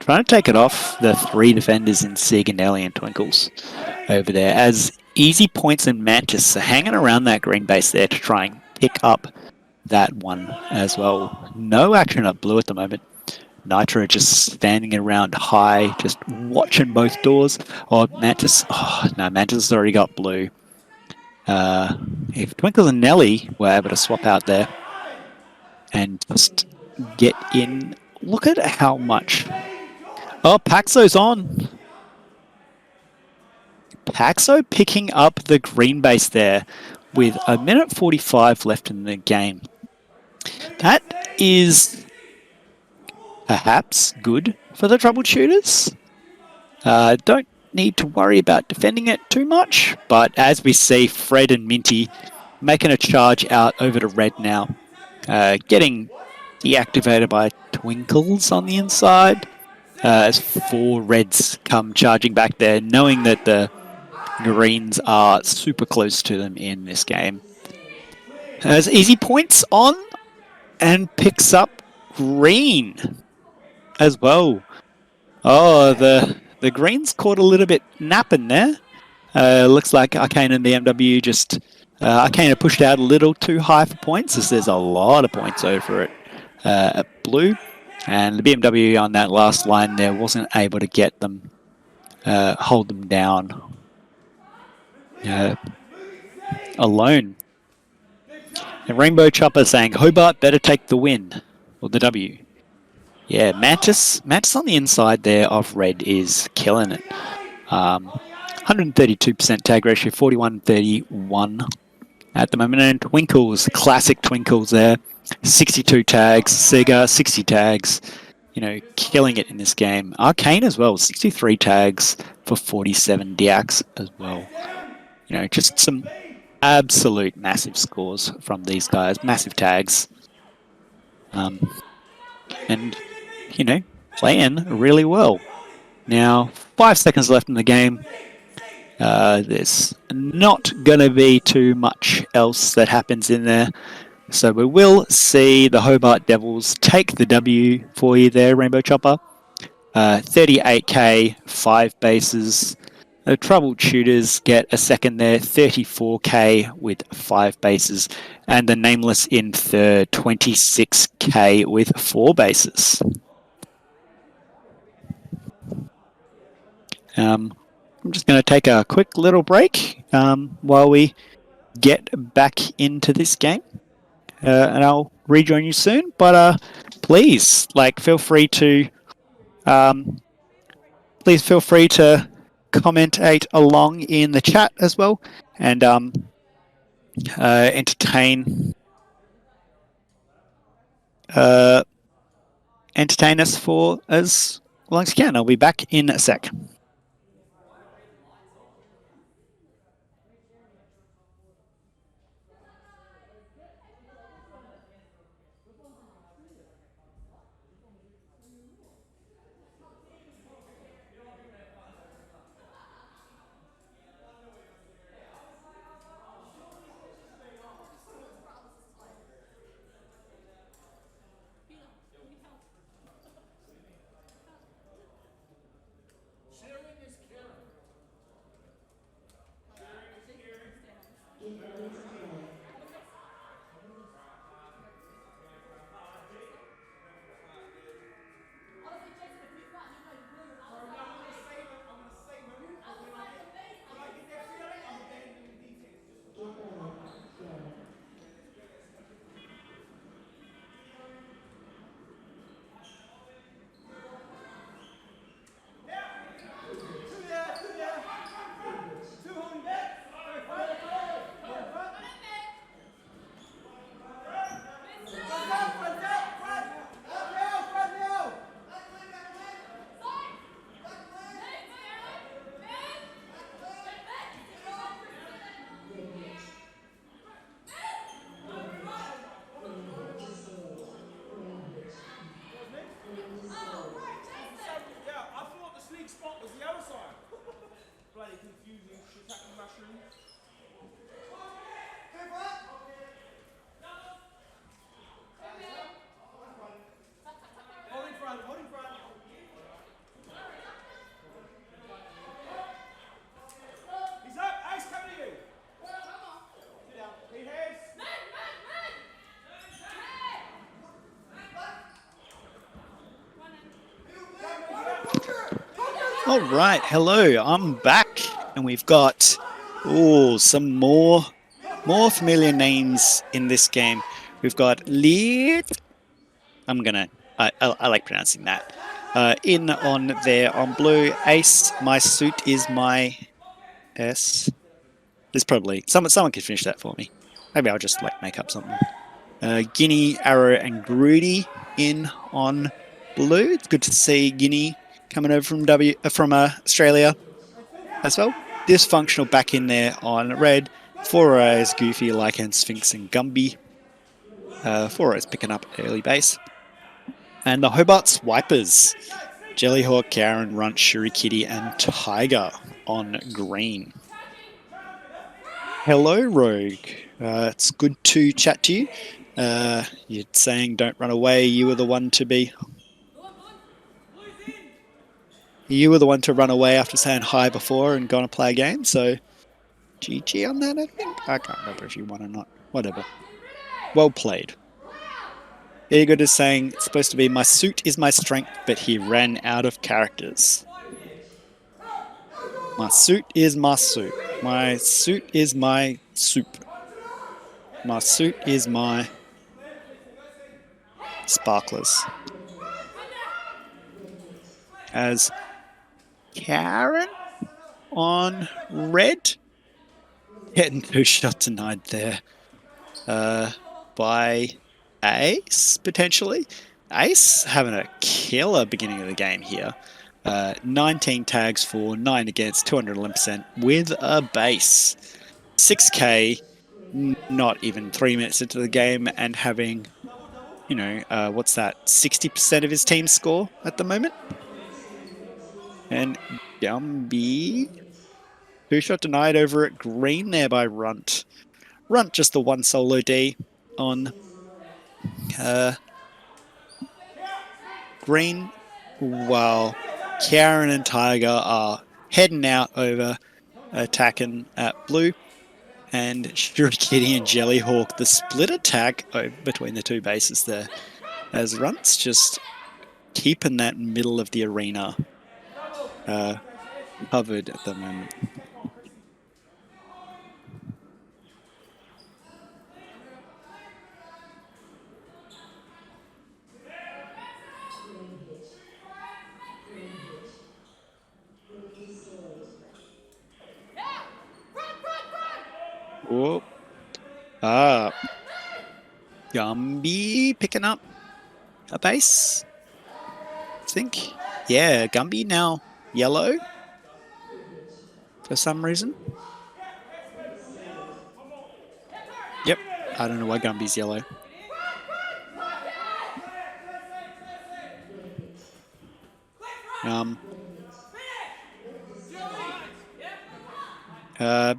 trying to take it off the 3 defenders in Sig and Ellie and Twinkles over there, as Easy Points and Mantis are hanging around that green base there to try and pick up that one as well. No action up blue at the moment. Nitro just standing around high, just watching both doors. Or Mantis. Oh, no, Mantis has already got blue. If Twinkles and Nelly were able to swap out there and just get in, look at how much. Oh, Paxo's on. Paxo picking up the green base there with 1:45 left in the game. That is perhaps good for the troubleshooters. Don't need to worry about defending it too much, but as we see Fred and Minty making a charge out over to red now, getting deactivated by Twinkles on the inside, as 4 reds come charging back there, knowing that the greens are super close to them in this game. As Easy points on and picks up green as well. Oh, the greens caught a little bit napping there. Looks like Arcane and BMW just... Arcane pushed out a little too high for points, as there's a lot of points over at blue. And the BMW on that last line there wasn't able to get them, hold them down alone. And Rainbow Chopper saying, Hobart better take the win, or the W. Yeah, Mantis on the inside there of red is killing it. 132% tag ratio, 41-31 at the moment. And Twinkles, classic Twinkles there. 62 tags. Sega, 60 tags. You know, killing it in this game. Arcane as well, 63 tags for 47 DX as well. You know, just some absolute massive scores from these guys. Massive tags. And, you know, playing really well. Now, 5 seconds left in the game. There's not going to be too much else that happens in there. So we will see the Hobart Devils take the W for you there, Rainbow Chopper. 38k, 5 bases. The troubleshooters get a second there, 34k with 5 bases. And the Nameless in third, 26k with 4 bases. I'm just going to take a quick little break while we get back into this game. And I'll rejoin you soon. But please, feel free to commentate along in the chat as well, and entertain us for as long as you can. I'll be back in a sec. All right, hello, I'm back, and we've got some more familiar names in this game. We've got Lead. I'm gonna I like pronouncing that. In on there on blue, Ace. My suit is my S. There's probably someone can finish that for me. Maybe I'll just like make up something. Guinea, Arrow, and Groody in on blue. It's good to see Guinea coming over from Australia as well. Dysfunctional back in there on red. Four Eyes, Goofy, Lycan, Sphinx, and Gumby. Four Eyes picking up early base. And the Hobart Swipers. Jellyhawk, Karen, Runt, Shuri Kitty, and Tiger on green. Hello, Rogue. It's good to chat to you. You're saying don't run away. You were the one to be. You were the one to run away after saying hi before and going to play a game. So GG on that, I think. I can't remember if you won or not. Whatever. Well played. Egot is saying it's supposed to be my suit is my strength, but he ran out of characters. My suit is my suit. My suit is my soup. My suit is my sparklers. As Karen on red, getting 2 shot denied there by Ace, potentially. Ace having a killer beginning of the game here. 19 tags for, 9 against, 211% with a base. 6k, not even 3 minutes into the game, and having, what's that, 60% of his team score at the moment? And Gumby, 2 shot denied over at green there by Runt. Runt just the one solo D on green, while Karen and Tiger are heading out over attacking at blue. And Shuri Kitty and Jellyhawk, the split attack between the two bases there, as Runt's just keeping that middle of the arena covered at the moment. Oh, Gumby picking up a base, I think. Yeah, Gumby now yellow for some reason. Yep, I don't know why Gumby's yellow.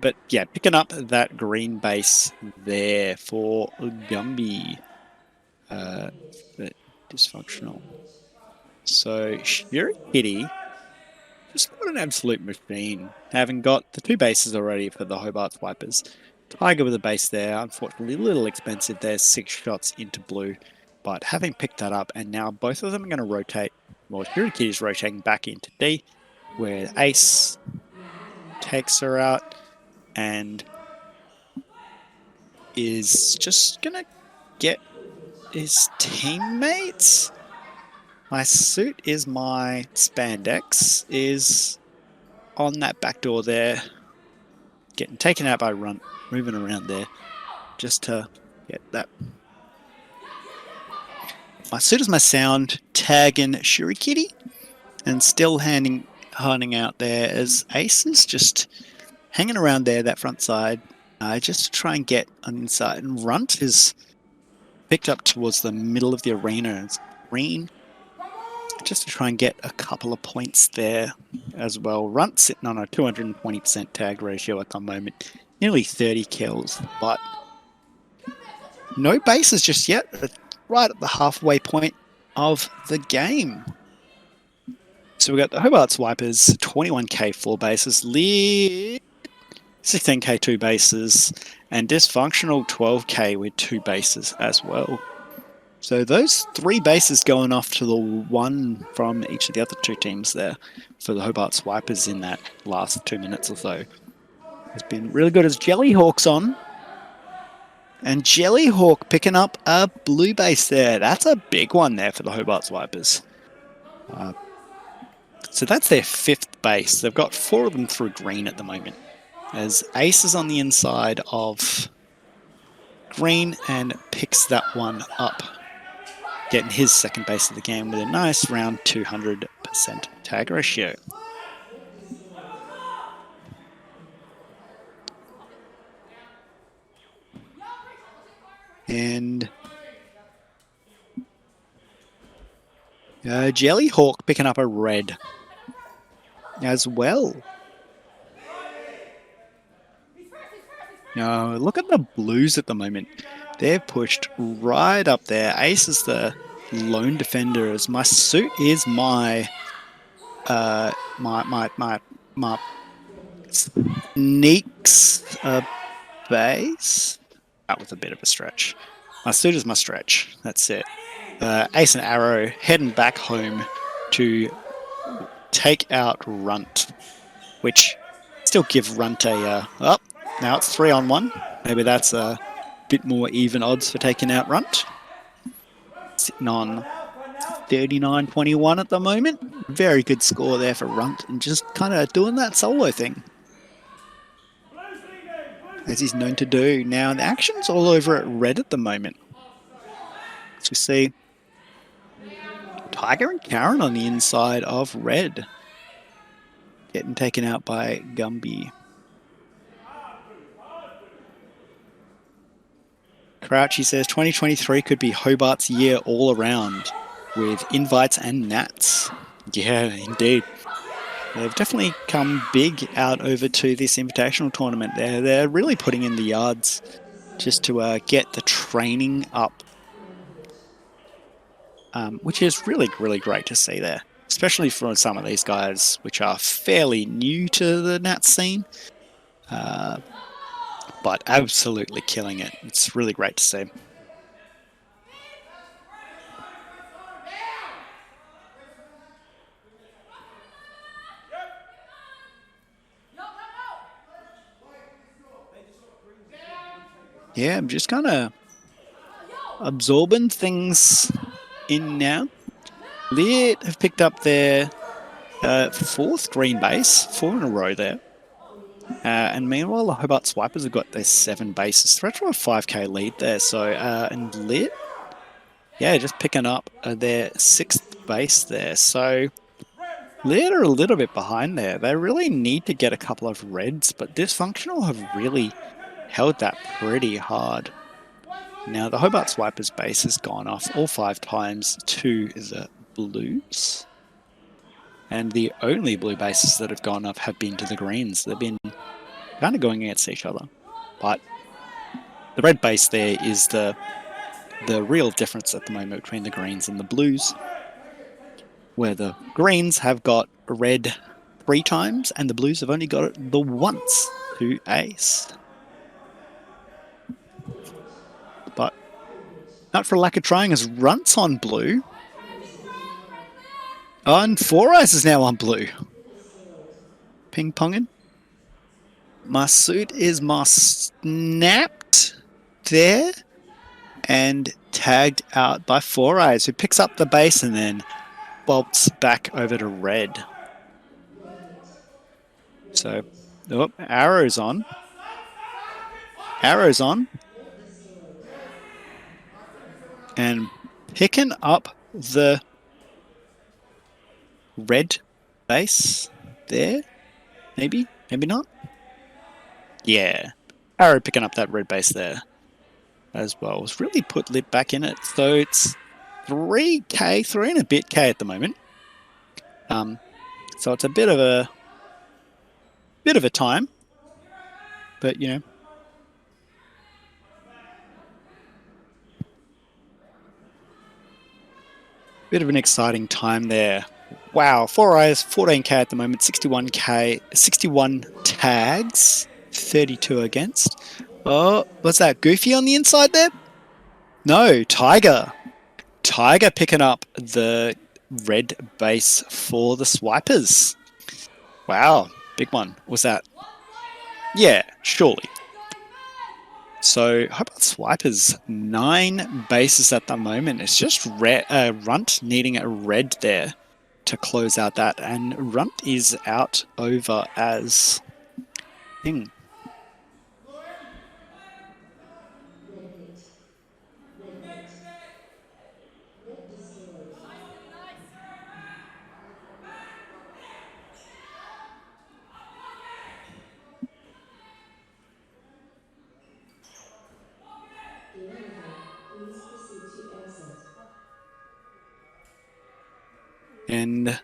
But yeah, picking up that green base there for Gumby. Dysfunctional. So Shuri Kitty, just what an absolute machine. Having got the 2 bases already for the Hobart Swipers. Tiger with a base there, unfortunately a little expensive there, 6 shots into blue. But having picked that up, and now both of them are going to rotate. Well, Shuri Kitty's rotating back into D, where Ace takes her out and is just going to get his teammates. My suit is my spandex is on that back door there, getting taken out by Runt, moving around there just to get that. My suit is my sound, tagging Shuri Kitty, and still handing out there as Ace is just hanging around there, that front side, just to try and get on the inside. And Runt is picked up towards the middle of the arena. It's green, just to try and get a couple of points there as well. Runt sitting on a 220% tag ratio at the moment, nearly 30 kills, but no bases just yet. Right at the halfway point of the game. So we've got the Hobart Swipers, 21k 4 bases, Lead 16k 2 bases, and Dysfunctional 12k with 2 bases as well. So those 3 bases going off to the 1 from each of the other 2 teams there for the Hobart Swipers in that last 2 minutes or so has been really good as Jellyhawk's on. And Jellyhawk picking up a blue base there. That's a big one there for the Hobart Swipers. So that's their 5th base. They've got 4 of them through green at the moment. As Ace is on the inside of green and picks that one up, getting his 2nd base of the game with a nice round 200% tag ratio. And Jellyhawk picking up a red as well. Look at the Blues at the moment. They're pushed right up there. Ace is the lone defender as my suit is my sneaks base. That was a bit of a stretch. My suit is my stretch. That's it. Ace and Arrow heading back home to take out Runt, which still give Runt a now it's 3-on-1. Maybe that's a bit more even odds for taking out Runt. Sitting on 39-21 at the moment. Very good score there for Runt and just kind of doing that solo thing, as he's known to do. Now, the action's all over at red at the moment. As we see Tiger and Karen on the inside of red, getting taken out by Gumby. Crouchy says 2023 could be Hobart's year all around with invites and nats. Yeah, indeed. They've definitely come big out over to this invitational tournament. They're really putting in the yards just to get the training up, which is really, really great to see there, especially for some of these guys which are fairly new to the nat scene, but absolutely killing it. It's really great to see. Yeah, I'm just kind of absorbing things in now. Lit have picked up their 4th green base, 4 in a row there. And meanwhile, the Hobart Swipers have got their 7 bases. They're actually a 5k lead there. So, and Lit, yeah, just picking up their 6th base there. So, Lit are a little bit behind there. They really need to get a couple of reds, but Dysfunctional have really held that pretty hard. Now, the Hobart Swipers base has gone off all 5 times to the Blues. And the only blue bases that have gone off have been to the greens. They've been kind of going against each other. But the red base there is the real difference at the moment between the greens and the blues, where the greens have got red 3 times and the blues have only got it the once to Ace. But not for lack of trying, as Runt's on blue. Oh, and Four Eyes is now on blue. Ping-ponging. My suit is my snapped there and tagged out by Four Eyes, who picks up the base and then bolts back over to red. So, oh, Arrow's on. Arrow's on. And picking up the red base there. Maybe, maybe not. Yeah. Arrow picking up that red base there as well. It's really put Lit back in it. So it's 3k, 3 and a bit k at the moment. So it's a bit of a time. But, you know. Bit of an exciting time there. Wow, Four Eyes, 14k at the moment, 61k, 61 tags, 32 against. Oh, what's that? Goofy on the inside there? No, Tiger. Tiger picking up the red base for the Swipers. Wow, big one. Was that? Yeah, surely. So Hobart Swipers, 9 bases at the moment. It's just Runt needing a red there to close out that. And Runt is out over as thing. And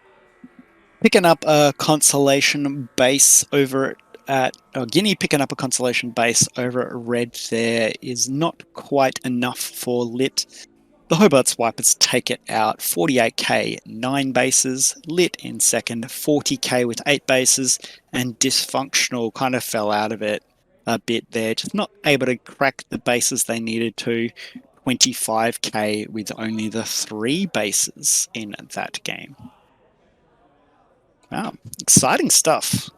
picking up a consolation base over at Guinea picking up a consolation base over at red there is not quite enough for Lit. The Hobart Swipers take it out 48k, 9 bases, Lit in second, 40k with 8 bases, and Dysfunctional kind of fell out of it a bit there, just not able to crack the bases they needed to. 25k with only the 3 bases in that game. Wow, exciting stuff.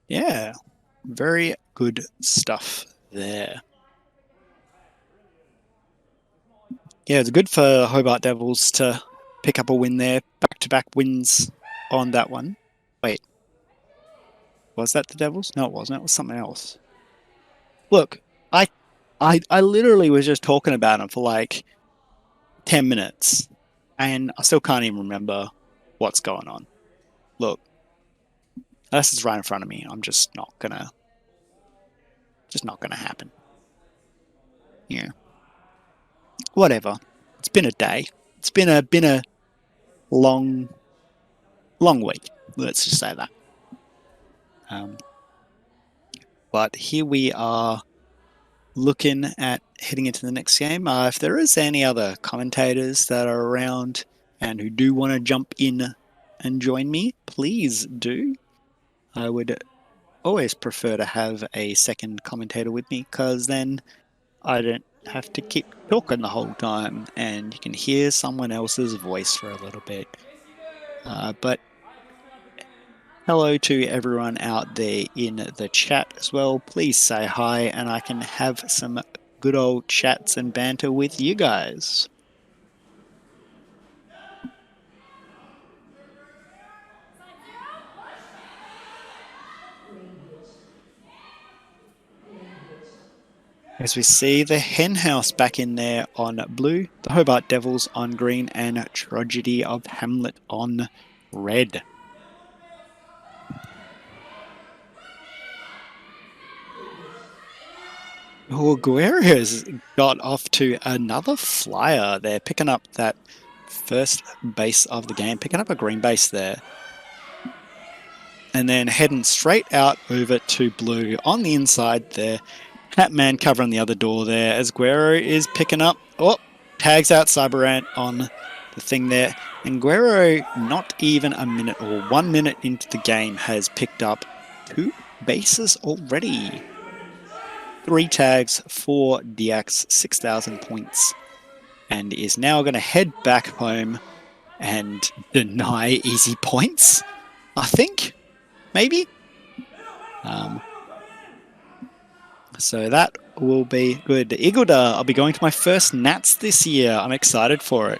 Yeah, very good stuff there. Yeah, it's good for Hobart Devils to pick up a win there. Back-to-back wins on that one. Wait, was that the Devils? No, it wasn't. It was something else. Look, I literally was just talking about them for like 10 minutes, and I still can't even remember what's going on. Look, this is right in front of me. I'm just not gonna happen. Yeah, whatever. It's been a day. It's been a long week. Let's just say that. But here we are looking at heading into the next game. If there is any other commentators that are around and who do want to jump in and join me, please do. I would always prefer to have a second commentator with me because then I don't have to keep talking the whole time and you can hear someone else's voice for a little bit. But hello to everyone out there in the chat as well. Please say hi and I can have some good old chats and banter with you guys. As we see the hen house back in there on blue, the Hobart Devils on green, and Tragedy of Hamlet on red. Oh, Guerrero has got off to another flyer there, picking up that first base of the game, picking up a green base there. And then heading straight out over to blue on the inside there. Hatman covering the other door there as Guerrero is picking up. Oh, tags out Cyberant on the thing there. And Guerrero, not even a minute or 1 minute into the game, has picked up 2 bases already. 3 tags, 4 DX, 6,000 points. And is now going to head back home and deny easy points, I think. Maybe? So that will be good. Igulda, I'll be going to my first Nats this year. I'm excited for it.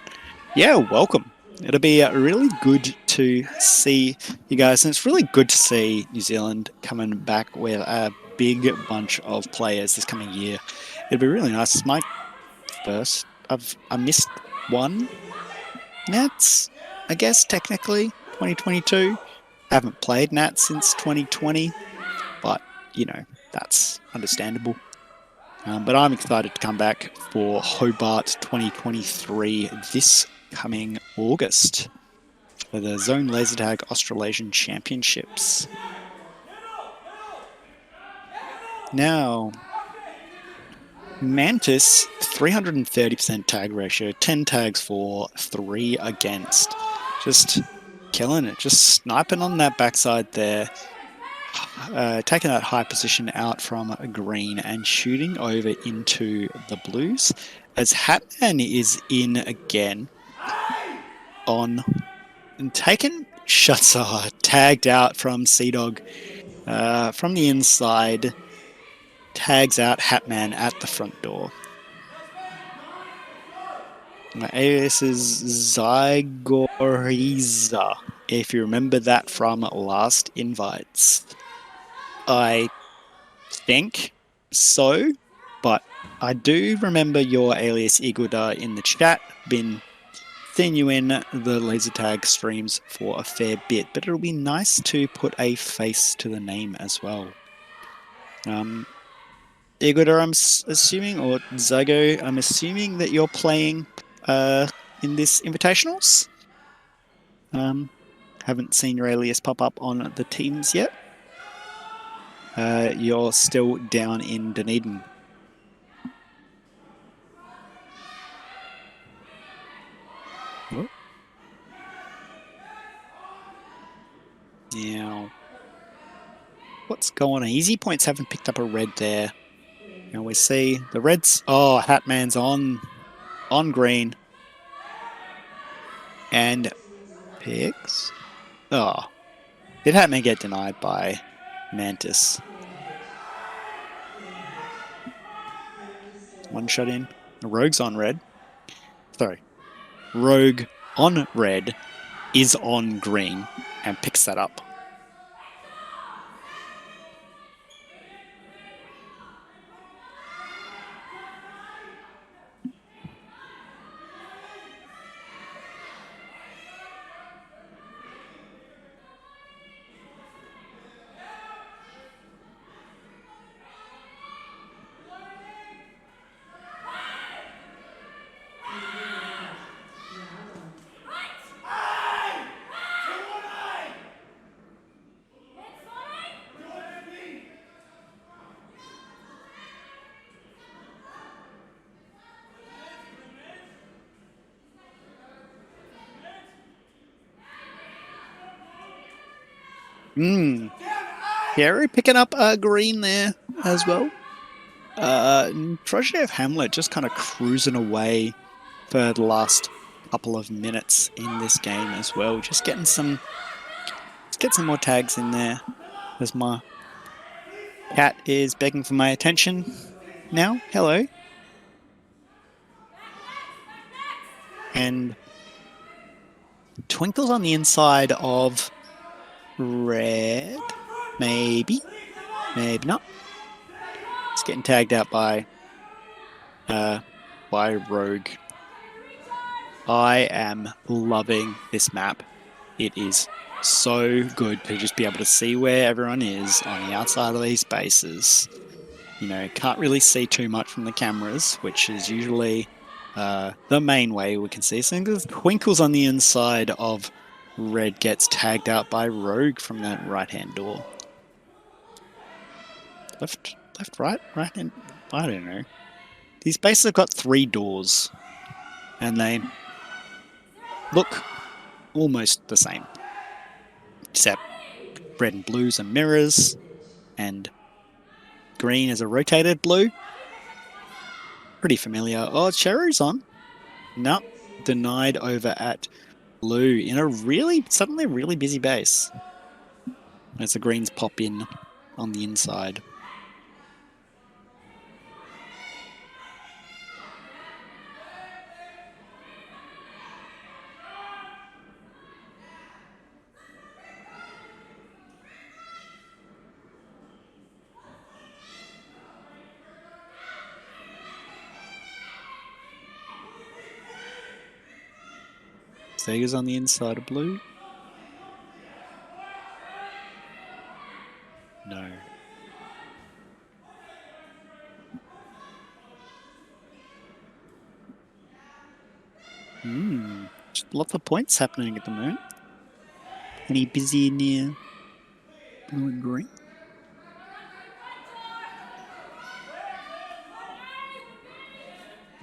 Yeah, welcome. It'll be really good to see you guys. And it's really good to see New Zealand coming back with a big bunch of players this coming year. It'll be really nice. It's my first. I missed one Nats, I guess, technically, 2022. I haven't played Nats since 2020, but, you know, that's understandable. But I'm excited to come back for Hobart 2023 this coming August for the Zone Laser Tag Australasian Championships. Now, Mantis, 330% tag ratio, 10 tags for, 3 against. Just killing it, just sniping on that backside there. Taking that high position out from green and shooting over into the blues as Hatman is in again on and taken shots are tagged out from Sea-Dog from the inside, tags out Hatman at the front door. Alias is Zygoriza, if you remember that from last invites. I think so, but I do remember your alias Iguda in the chat. Been seeing you in the laser tag streams for a fair bit, but it'll be nice to put a face to the name as well. Iguda, I'm assuming, or Zygo, I'm assuming that you're playing in this Invitationals. Haven't seen your alias pop up on the teams yet. You're still down in Dunedin. Oh. Now, what's going on? Easy Points haven't picked up a red there. And we see the reds. Oh, Hatman's on green. And picks. Oh, did Hatman get denied by Mantis? One shot in. Rogue's on red. Sorry. Rogue on red is on green and picks that up. Gary picking up green there as well. Trojdev Hamlet just kind of cruising away for the last couple of minutes in this game as well. Just getting some, let's get some more tags in there as my cat is begging for my attention now. Hello. And Twinkle's on the inside of red. Maybe. Maybe not. It's getting tagged out by Rogue. I am loving this map. It is so good to just be able to see where everyone is on the outside of these bases. You know, can't really see too much from the cameras, which is usually the main way we can see. So Twinkle's on the inside of red gets tagged out by Rogue from that right-hand door. Left, right, hand. I don't know. These bases have got 3 doors, and they look almost the same, except red and blues are mirrors, and green is a rotated blue. Pretty familiar. Oh, Cherry's on. Nope, denied over at blue in a suddenly really busy base as the greens pop in on the inside. Sega's on the inside of blue. No. Just lots of points happening at the moment. Any busy near blue and green?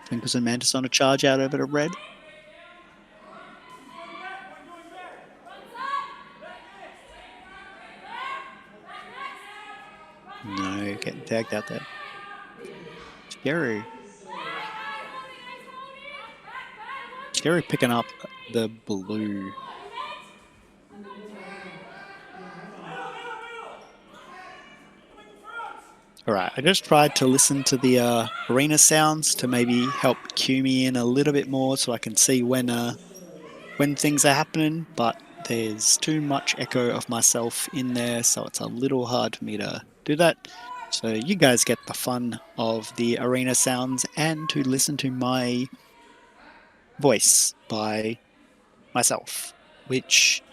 Twinkles and Mantis on a charge out over to red. No, getting tagged out there. Scary. Scary picking up the blue. All right, I just tried to listen to the arena sounds to maybe help cue me in a little bit more so I can see when things are happening, but there's too much echo of myself in there, so it's a little hard for me to do that. So you guys get the fun of the arena sounds and to listen to my voice by myself, which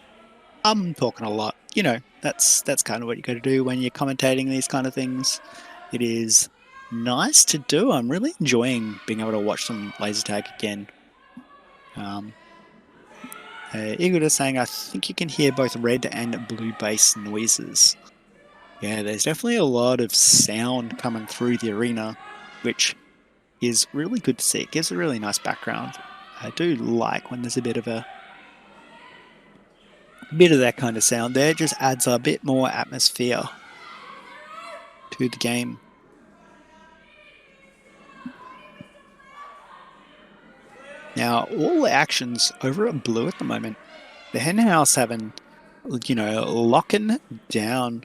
I'm talking a lot. You know, that's kind of what you got to do when you're commentating these kind of things. It is nice to do. I'm really enjoying being able to watch some laser tag again. Eagle is saying, I think you can hear both red and blue bass noises. Yeah, there's definitely a lot of sound coming through the arena, which is really good to see. It gives a really nice background. I do like when there's a bit of that kind of sound there. It just adds a bit more atmosphere to the game. Now, all the actions over at blue at the moment, the hen house having, locking down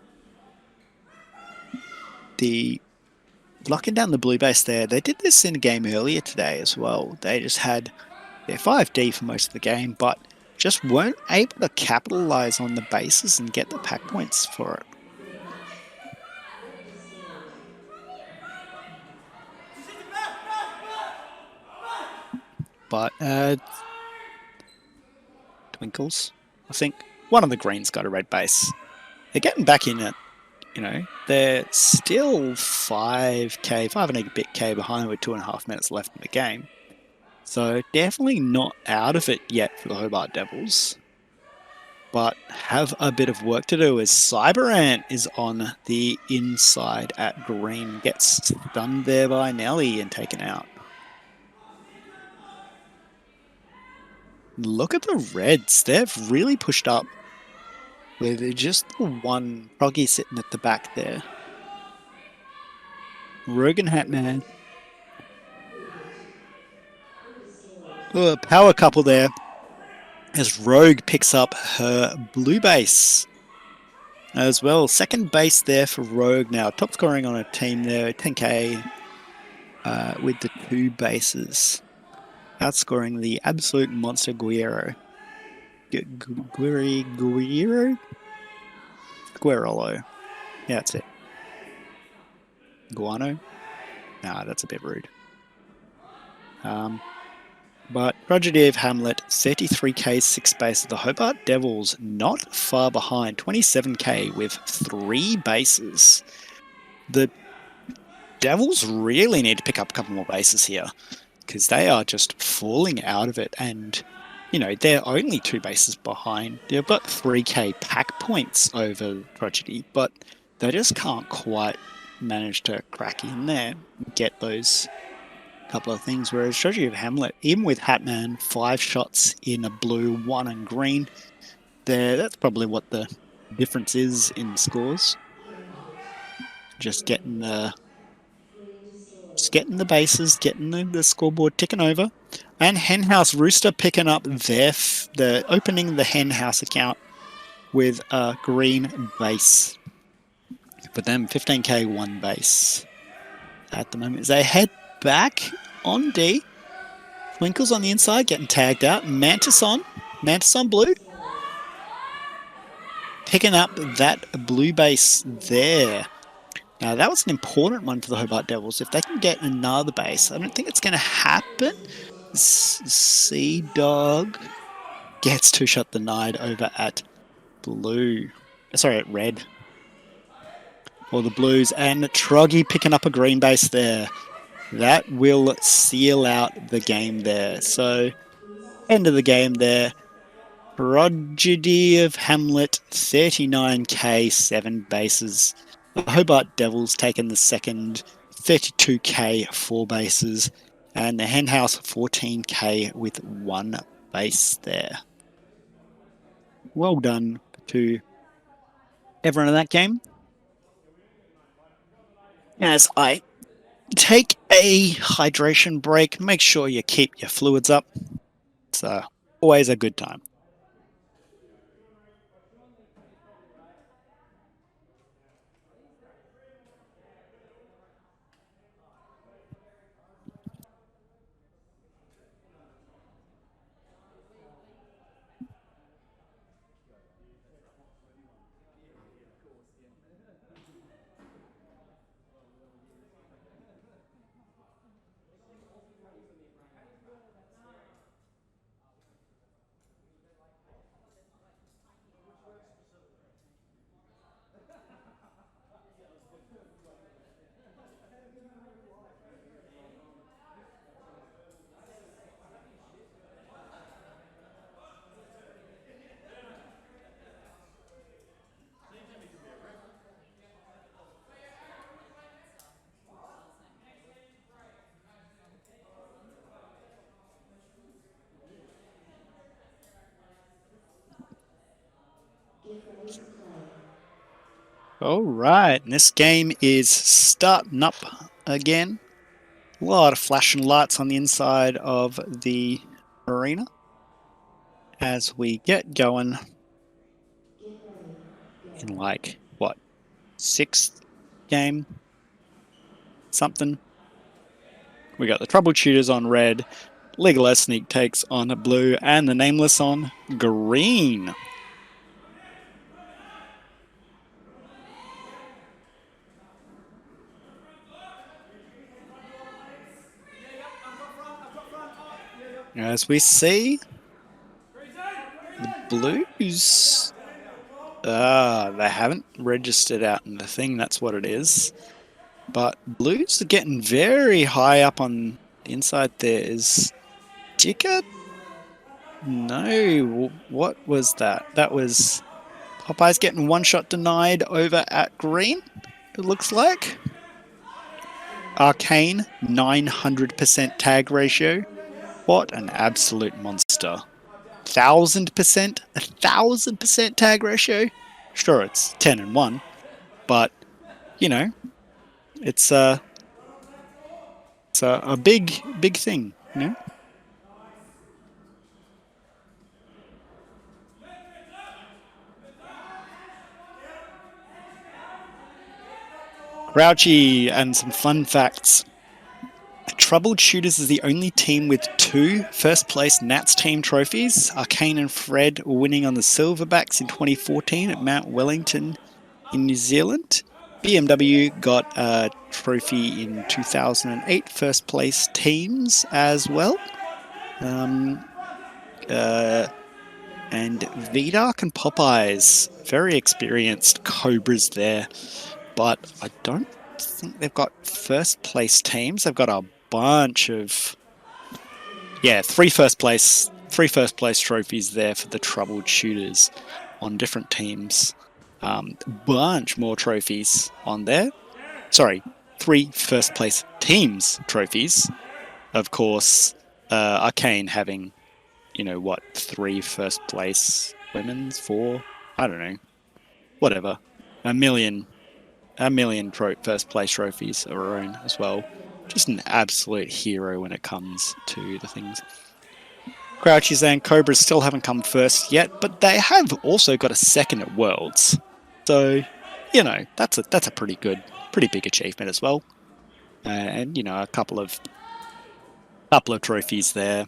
the blue base there. They did this in a game earlier today as well. They just had their 5D for most of the game, but just weren't able to capitalize on the bases and get the pack points for it. But Twinkles, I think one of the greens got a red base. They're getting back in it. They're still 5K, 5 and a bit K behind with 2.5 minutes left in the game. So definitely not out of it yet for the Hobart Devils. But have a bit of work to do as Cyberant is on the inside at green. Gets stunned there by Nelly and taken out. Look at the Reds. They've really pushed up with just the one Proggy sitting at the back there. Rogan Hatman. Oh, a power couple there as Rogue picks up her blue base as well. Second base there for Rogue now. Top scoring on a team there, 10K with the 2 bases. Outscoring the absolute monster Guerrero. Guerrero? Guerrolo. Yeah, that's it. Guano? Nah, that's a bit rude. But Tragedy of Hamlet, 33K, 6 bases. The Hobart Devils not far behind, 27K with 3 bases. The Devils really need to pick up a couple more bases here because they are just falling out of it. And, they're only 2 bases behind. They've got 3K pack points over Tragedy, but they just can't quite manage to crack in there and get those couple of things. Whereas Tragedy of Hamlet, even with Hatman, 5 shots in a blue, 1 in green, that's probably what the difference is in scores. Just getting the bases, getting the scoreboard ticking over. And Henhouse Rooster picking up opening the Henhouse account with a green base. For them, 15K, 1 base. At the moment, as they head back on D. Twinkles on the inside, getting tagged out. Mantis on blue. Picking up that blue base there. Now, that was an important one for the Hobart Devils. If they can get another base, I don't think it's going to happen. Sea Dog gets 2-shot denied over at blue. Sorry, at red. Or the Blues. And Troggy picking up a green base there. That will seal out the game there. So, end of the game there. Tragedy of Hamlet, 39K, 7 bases. The Hobart Devils taking the second, 32K, 4 bases. And the Henhouse 14k with 1 base there. Well done to everyone in that game. As I take a hydration break, make sure you keep your fluids up. It's always a good time. All right, and this game is starting up again. A lot of flashing lights on the inside of the arena as we get going in like, what, 6th game? Something. We got the Troubleshooters on red, Legolas Sneak Takes on blue, and the Nameless on green. As we see, the Blues, they haven't registered out in the thing, that's what it is. But Blues are getting very high up on the inside there. Is Dicker? No, what was that? That was Popeye's getting one shot denied over at green, it looks like. Arcane, 900% tag ratio. What an absolute monster. 1,000%? 1,000% tag ratio? Sure, it's 10 and 1, but, you know, it's a big thing, you know? Grouchy and some fun facts. Troubleshooters is the only team with 2 first-place Nats team trophies. Arcane and Fred winning on the Silverbacks in 2014 at Mount Wellington in New Zealand. BMW got a trophy in 2008, first-place teams as well. And VDark and Popeyes, very experienced Cobras there. But I don't think they've got first place teams. They've got a bunch of, three first place trophies there for the Troubleshooters on different teams. Bunch more trophies on there. Sorry, 3 first place teams trophies. Of course, Arcane having, 3 first place women's, 4, I don't know, whatever, a million first place trophies of her own as well. Just an absolute hero when it comes to the things. Crouchies and Cobras still haven't come first yet, but they have also got a second at Worlds. So, that's a pretty big achievement as well. And a couple of trophies there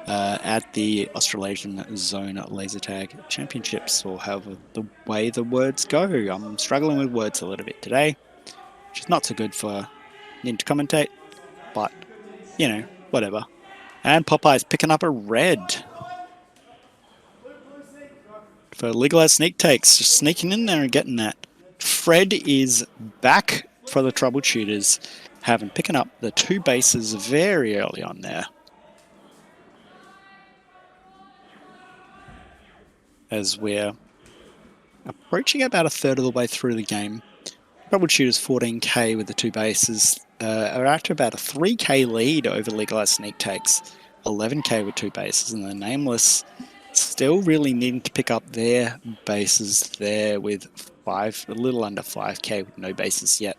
at the Australasian Zone Laser Tag Championships, or however the way the words go. I'm struggling with words a little bit today, which is not so good for need to commentate, but, whatever. And Popeye's picking up a red for Legolas Sneak Takes, just sneaking in there and getting that. Fred is back for the Troubleshooters, picking up the 2 bases very early on there. As we're approaching about a third of the way through the game. Troubleshooters 14k with the 2 bases. are at about a 3K lead over Legalized Sneak Takes, 11K with 2 bases, and the Nameless still really needing to pick up their bases there with a little under 5K with no bases yet.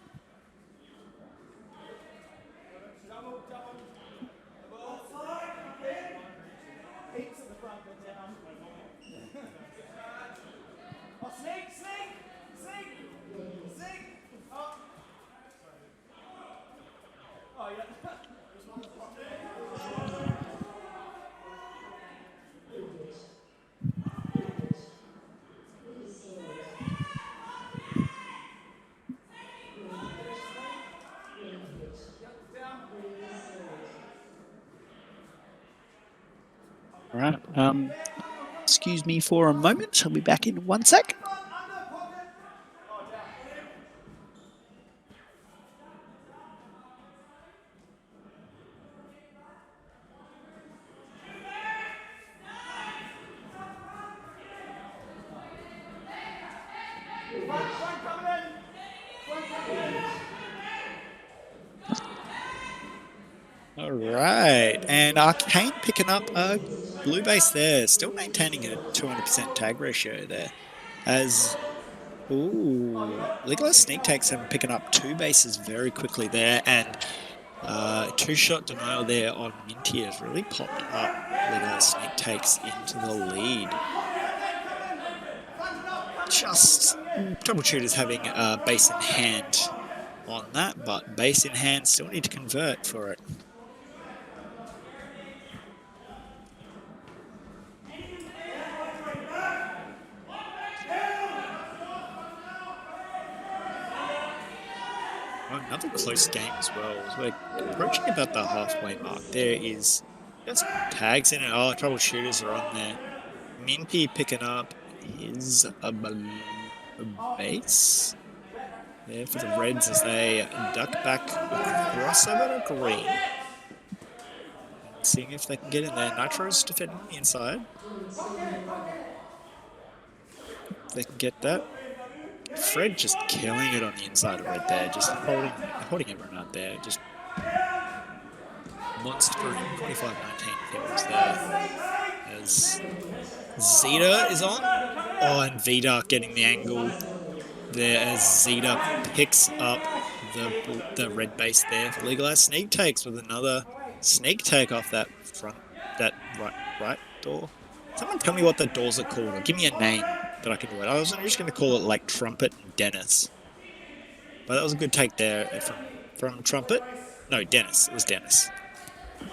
All right. Excuse me for a moment. I'll be back in 1 sec. All right. And Arcane picking up a blue base there, still maintaining a 200% tag ratio there. As, Legalized Sneak Takes have picking up 2 bases very quickly there. And 2-shot denial there on Minty has really popped up Legalized Sneak Takes into the lead. Just Troubleshooters having a base in hand on that, but base in hand still need to convert for it. Oh, another close game as well. We're approaching about the halfway mark. There is just tags in it. Oh, Troubleshooters are on there. Minty picking up his base there for the Reds as they duck back across over to green. Seeing if they can get in there. Nitro's defending on the inside. If they can get that. Fred just killing it on the inside of red there, just holding everyone out there, just monstering 25-19 kills there. As Zeta is on. Oh, and Vida getting the angle there as Zeta picks up the red base there for Legalized Sneak Takes with another sneak take off that right door. Someone tell me what the doors are called, or give me a name that I can do it. I was just going to call it like Trumpet and Dennis. But that was a good take there from Trumpet. No, Dennis. It was Dennis.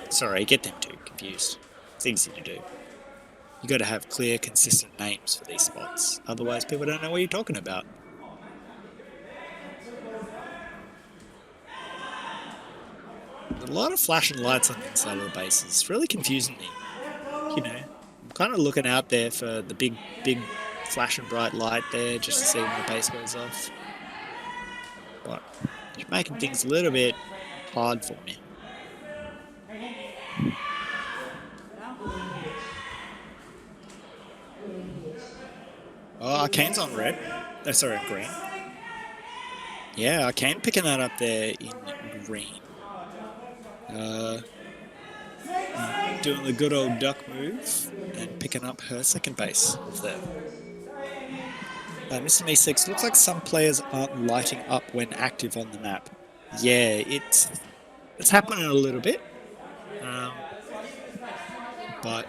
Sorry, I get them two confused. It's easy to do. You got to have clear, consistent names for these spots. Otherwise, people don't know what you're talking about. There's a lot of flashing lights on the inside of the bases. It's really confusing me. You know, I'm kind of looking out there for the big flashing bright light there just to see when the base goes off. But it's making things a little bit hard for me. Oh, Arcane's on red. Oh, sorry, on green. Yeah, Arcane picking that up there in green. Doing the good old duck move and picking up her second base off there. Mr. Me6, looks like some players aren't lighting up when active on the map. Yeah, it's happening a little bit. But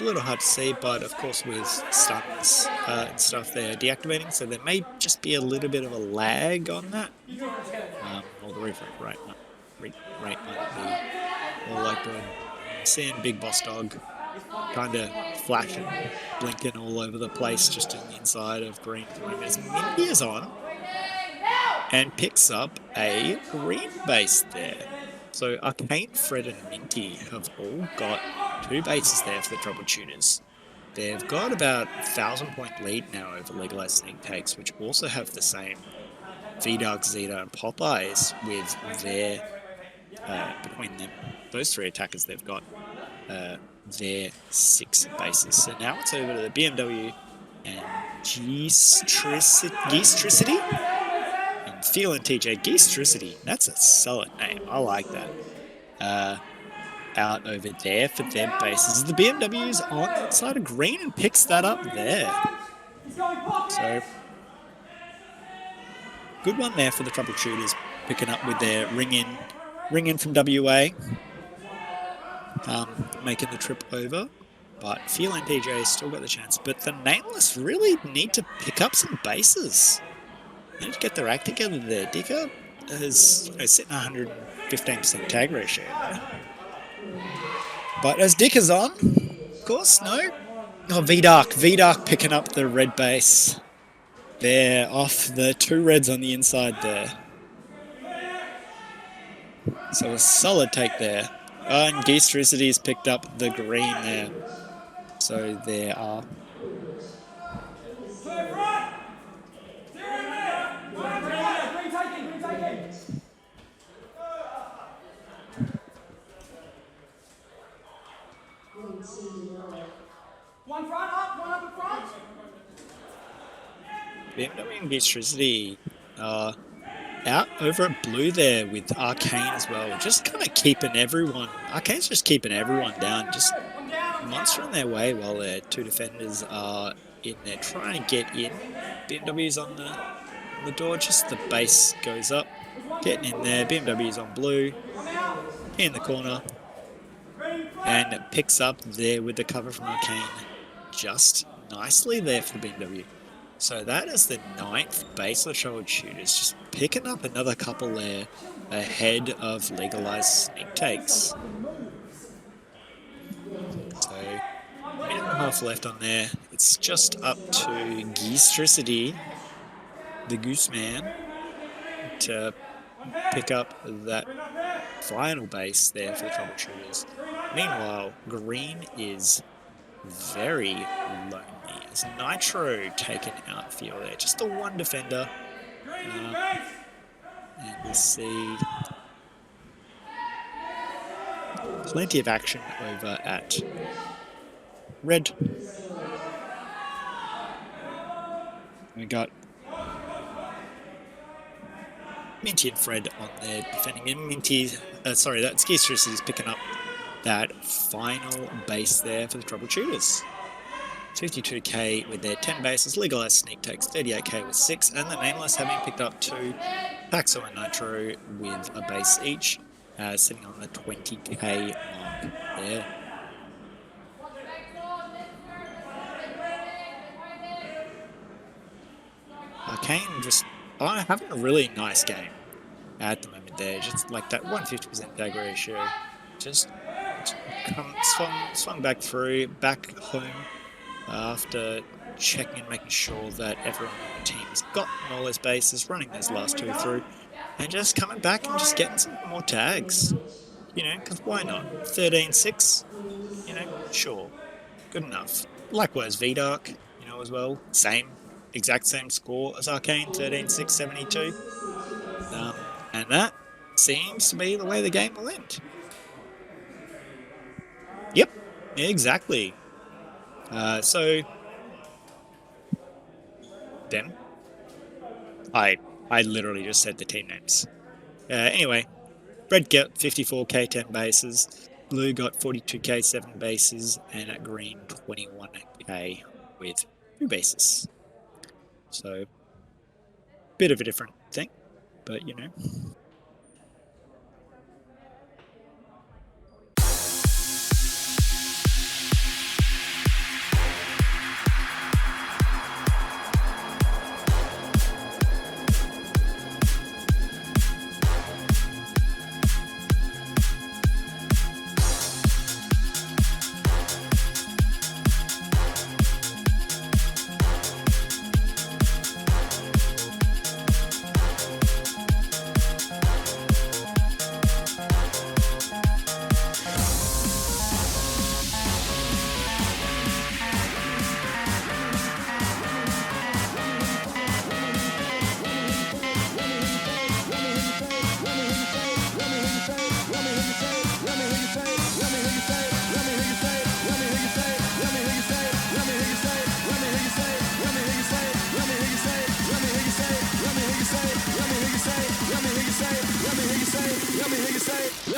a little hard to see, but of course with stuns and stuff they're deactivating, so there may just be a little bit of a lag on that. Or the refresh rate might be more like good. Seeing Big Boss Dog kind of flashing, blinking all over the place just in the inside of green. As Minty is on and picks up a green base there. So Arcane, Fred and Minty have all got 2 bases there for the Troubleshooters. They've got about 1,000-point lead now over Legalized Sneak Takes, which also have the same V-Dark, Zeta and Popeyes with their, between them, those 3 attackers, they've got their 6 bases. So now it's over to the BMW and Geestricity and Feel and TJ Geestricity. That's a solid name. I like that. Out over there for their bases. The BMW's on the inside of green and picks that up there. So good one there for the troubleshooters, picking up with their ring in from WA, making the trip over. But Feel and TJ still got the chance. But the Nameless really need to pick up some bases. They need to get their act together there. Dicker is sitting 115% tag ratio there. But as Dicker's on, of course, no. Oh, VDark picking up the red base. They're off the 2 reds on the inside there. So a solid take there. And Geestricity's picked up the green there. So there are. One up in front. BMW and Geestricity out over at blue there with Arcane as well. Just kind of keeping everyone. Arcane's just keeping everyone down. Just monstering their way while their 2 defenders are in there trying to get in. BMW's on the door. Just the base goes up. Getting in there. BMW's on blue. In the corner. And it picks up there with the cover from Arcane. Just nicely there for the BMW. So that is the 9th base of the troubleshooters, just picking up another couple there ahead of legalized sneak takes. So, minute and a half left on there. It's just up to Geestricity, the Gooseman, to pick up that final base there for the troubleshooters. Meanwhile, green is very lonely as Nitro taken out field there. Just the 1 defender. And we see plenty of action over at red. We got Minty and Fred on there defending him. That's Geestricity's picking up that final base there for the troubleshooters. 52k with their 10 bases, legalized sneak takes 38k with 6, and the Nameless having picked up 2, Paxo and Nitro with a base each, sitting on the 20k mark there. Arcane just having a really nice game at the moment there, just like that 150% tag ratio, just swung back home after checking and making sure that everyone on the team has gotten all those bases, running those last 2 through, and just coming back and just getting some more tags. Because why not? 13-6, sure, good enough. Likewise, VDark, as well, exact same score as Arcane, 13-6, 72. And that seems to be the way the game will end. Yep, exactly. So them. I literally just said the team names. Anyway, red got 54k 10 bases, blue got 42k 7 bases, and at green 21k with 2 bases. So bit of a different thing, but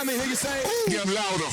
Let me hear you say, get louder.